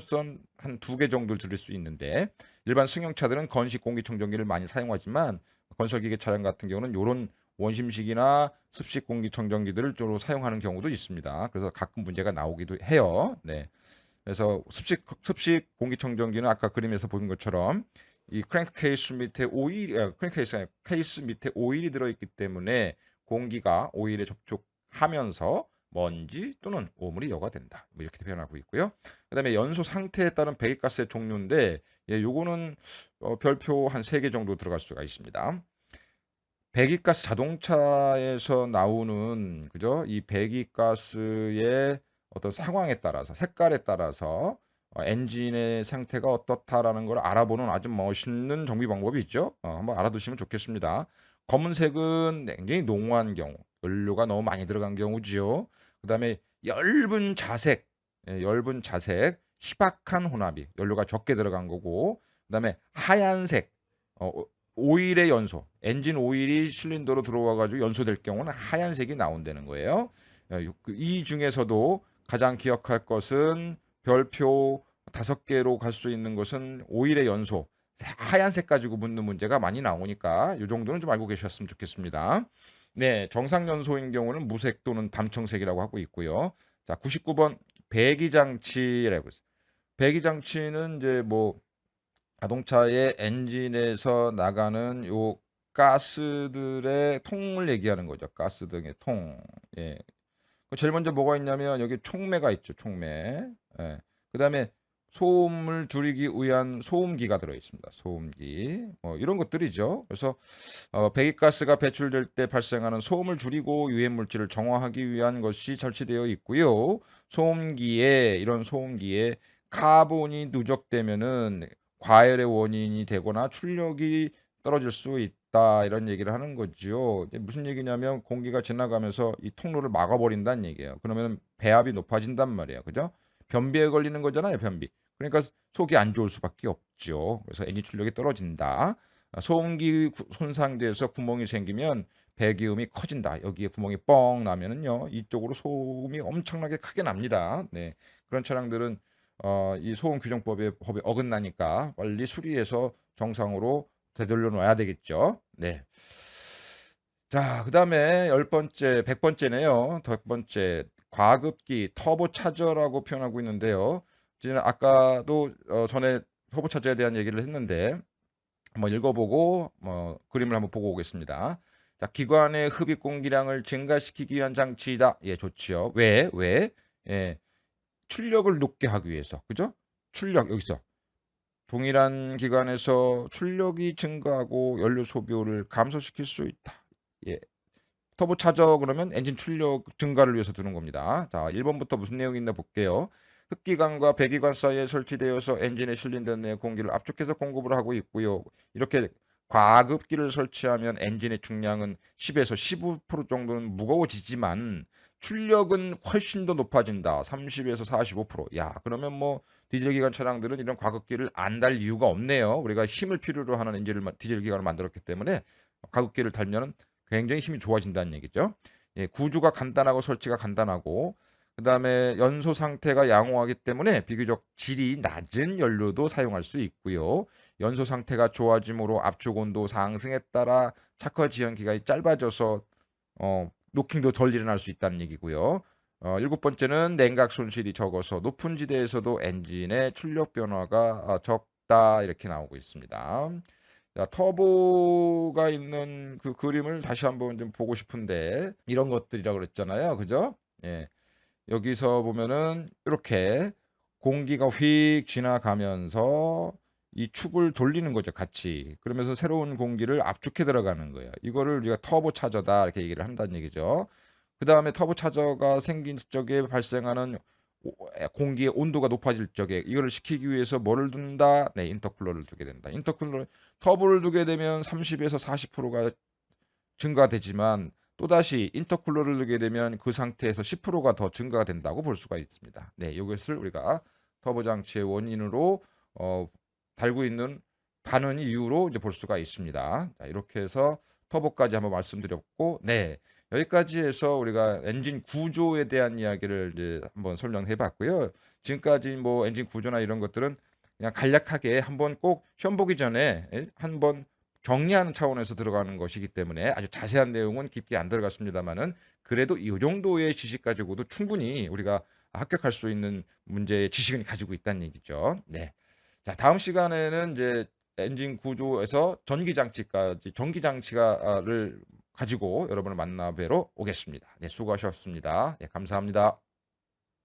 한 두 개 정도를 들을 수 있는데 일반 승용차들은 건식 공기청정기를 많이 사용하지만 건설기계 차량 같은 경우는 요런 원심식이나 습식 공기청정기들을 주로 사용하는 경우도 있습니다. 그래서 가끔 문제가 나오기도 해요. 네. 그래서 습식 공기청정기는 아까 그림에서 보인 것처럼 이 크랭크 케이스 밑에 케이스 밑에 오일이 들어있기 때문에 공기가 오일에 접촉하면서 먼지 또는 오물이 여과된다. 뭐 이렇게 표현하고 있고요. 그다음에 연소 상태에 따른 배기가스의 종류인데 요거는 별표 한 3개 정도 들어갈 수가 있습니다. 배기가스 자동차에서 나오는 그죠? 이 배기가스의 어떤 상황에 따라서 색깔에 따라서 엔진의 상태가 어떻다라는 걸 알아보는 아주 멋있는 정비 방법이 있죠. 한번 알아두시면 좋겠습니다. 검은색은 굉장히 농후한 경우, 연료가 너무 많이 들어간 경우지요. 그다음에 엷은 자색, 희박한 혼합이 연료가 적게 들어간 거고, 그다음에 하얀색, 어, 오일의 연소, 엔진 오일이 실린더로 들어와 가지고 연소될 경우는 하얀색이 나온다는 거예요. 이 중에서도 가장 기억할 것은 별표 5개로 갈 수 있는 것은 오일의 연소, 하얀색 가지고 묻는 문제가 많이 나오니까 이 정도는 좀 알고 계셨으면 좋겠습니다. 네, 정상 연소인 경우는 무색 또는 담청색이라고 하고 있고요. 자, 99번 배기장치라고 있어요. 배기장치는 이제 뭐 자동차의 엔진에서 나가는 요 가스들의 통을 얘기하는 거죠. 가스 등의 통. 예. 제일 먼저 뭐가 있냐면 여기 촉매가 있죠. 촉매. 예. 그다음에 소음을 줄이기 위한 소음기가 들어 있습니다. 소음기. 이런 것들이죠. 그래서 배기가스가 배출될 때 발생하는 소음을 줄이고 유해 물질을 정화하기 위한 것이 설치되어 있고요. 이런 소음기에 카본이 누적되면은 과열의 원인이 되거나 출력이 떨어질 수 있다. 이런 얘기를 하는 거죠. 이게 무슨 얘기냐면 공기가 지나가면서 이 통로를 막아버린다는 얘기예요. 그러면 배압이 높아진단 말이에요. 그죠? 변비에 걸리는 거잖아요, 변비. 그러니까 속이 안 좋을 수밖에 없죠. 그래서 엔진 출력이 떨어진다. 소음기 손상돼서 구멍이 생기면 배기음이 커진다. 여기에 구멍이 뻥 나면은요, 이쪽으로 소음이 엄청나게 크게 납니다. 네, 그런 차량들은 이 소음 규정법에 법에 어긋나니까 빨리 수리해서 정상으로 되돌려 놔야 되겠죠. 네. 자, 그다음에 열 번째, 100번째네요. 100번째 과급기 터보 차저라고 표현하고 있는데요. 지금 아까도 전에 터보 차저에 대한 얘기를 했는데 한번 읽어보고 그림을 한번 보고 오겠습니다. 자, 기관의 흡입 공기량을 증가시키기 위한 장치이다. 예, 좋지요. 왜? 왜? 예, 출력을 높게 하기 위해서. 그죠? 출력 여기서 동일한 기관에서 출력이 증가하고 연료 소비를 감소시킬 수 있다. 예. 터보 차저 그러면 엔진 출력 증가를 위해서 두는 겁니다. 자, 1번부터 무슨 내용이 있나 볼게요. 흡기관과 배기관 사이에 설치되어서 엔진에 실린된 내 공기를 압축해서 공급을 하고 있고요. 이렇게 과급기를 설치하면 엔진의 중량은 10에서 15% 정도는 무거워지지만 출력은 훨씬 더 높아진다. 30에서 45%. 야, 그러면 뭐 디젤 기관 차량들은 이런 과급기를 안 달 이유가 없네요. 우리가 힘을 필요로 하는 디젤 기관을 만들었기 때문에 과급기를 달면은 굉장히 힘이 좋아진다는 얘기죠. 예, 구조가 간단하고 설치가 간단하고 그다음에 연소 상태가 양호하기 때문에 비교적 질이 낮은 연료도 사용할 수 있고요. 연소 상태가 좋아짐으로 압축 온도 상승에 따라 차커 지연 기간이 짧아져서 노킹도 덜 일어날 수 있다는 얘기고요. 일곱 번째는 냉각 손실이 적어서 높은 지대에서도 엔진의 출력 변화가 적다 이렇게 나오고 있습니다. 자, 터보가 있는 그 그림을 다시 한번 좀 보고 싶은데 이런 것들이라고 그랬잖아요. 그죠? 예. 여기서 보면은 이렇게 공기가 휙 지나가면서 이 축을 돌리는 거죠, 같이. 그러면서 새로운 공기를 압축해 들어가는 거예요. 이거를 우리가 터보 차저다 이렇게 얘기를 한다는 얘기죠. 그다음에 터보 차저가 생긴 적에 발생하는 공기의 온도가 높아질 적에 이거를 시키기 위해서 뭐를 둔다? 네, 인터쿨러를 두게 된다. 터보를 두게 되면 30에서 40%가 증가되지만 또다시 인터쿨러를 두게 되면 그 상태에서 10%가 더 증가가 된다고 볼 수가 있습니다. 네, 이것을 우리가 터보 장치의 원인으로 달고 있는 다른 이유로 이제 볼 수가 있습니다. 자, 이렇게 해서 터보까지 한번 말씀드렸고, 네, 여기까지 해서 우리가 엔진 구조에 대한 이야기를 이제 한번 설명해 봤고요. 지금까지 뭐 엔진 구조나 이런 것들은 그냥 간략하게 한번 꼭 시험 보기 전에 한번 정리하는 차원에서 들어가는 것이기 때문에 아주 자세한 내용은 깊게 안 들어갔습니다만은 그래도 이 정도의 지식 가지고도 충분히 우리가 합격할 수 있는 문제의 지식은 가지고 있다는 얘기죠. 네. 자, 다음 시간에는 이제 엔진 구조에서 전기 장치까지 전기 장치가를 가지고 여러분을 만나 뵈러 오겠습니다. 네, 수고하셨습니다. 네, 감사합니다.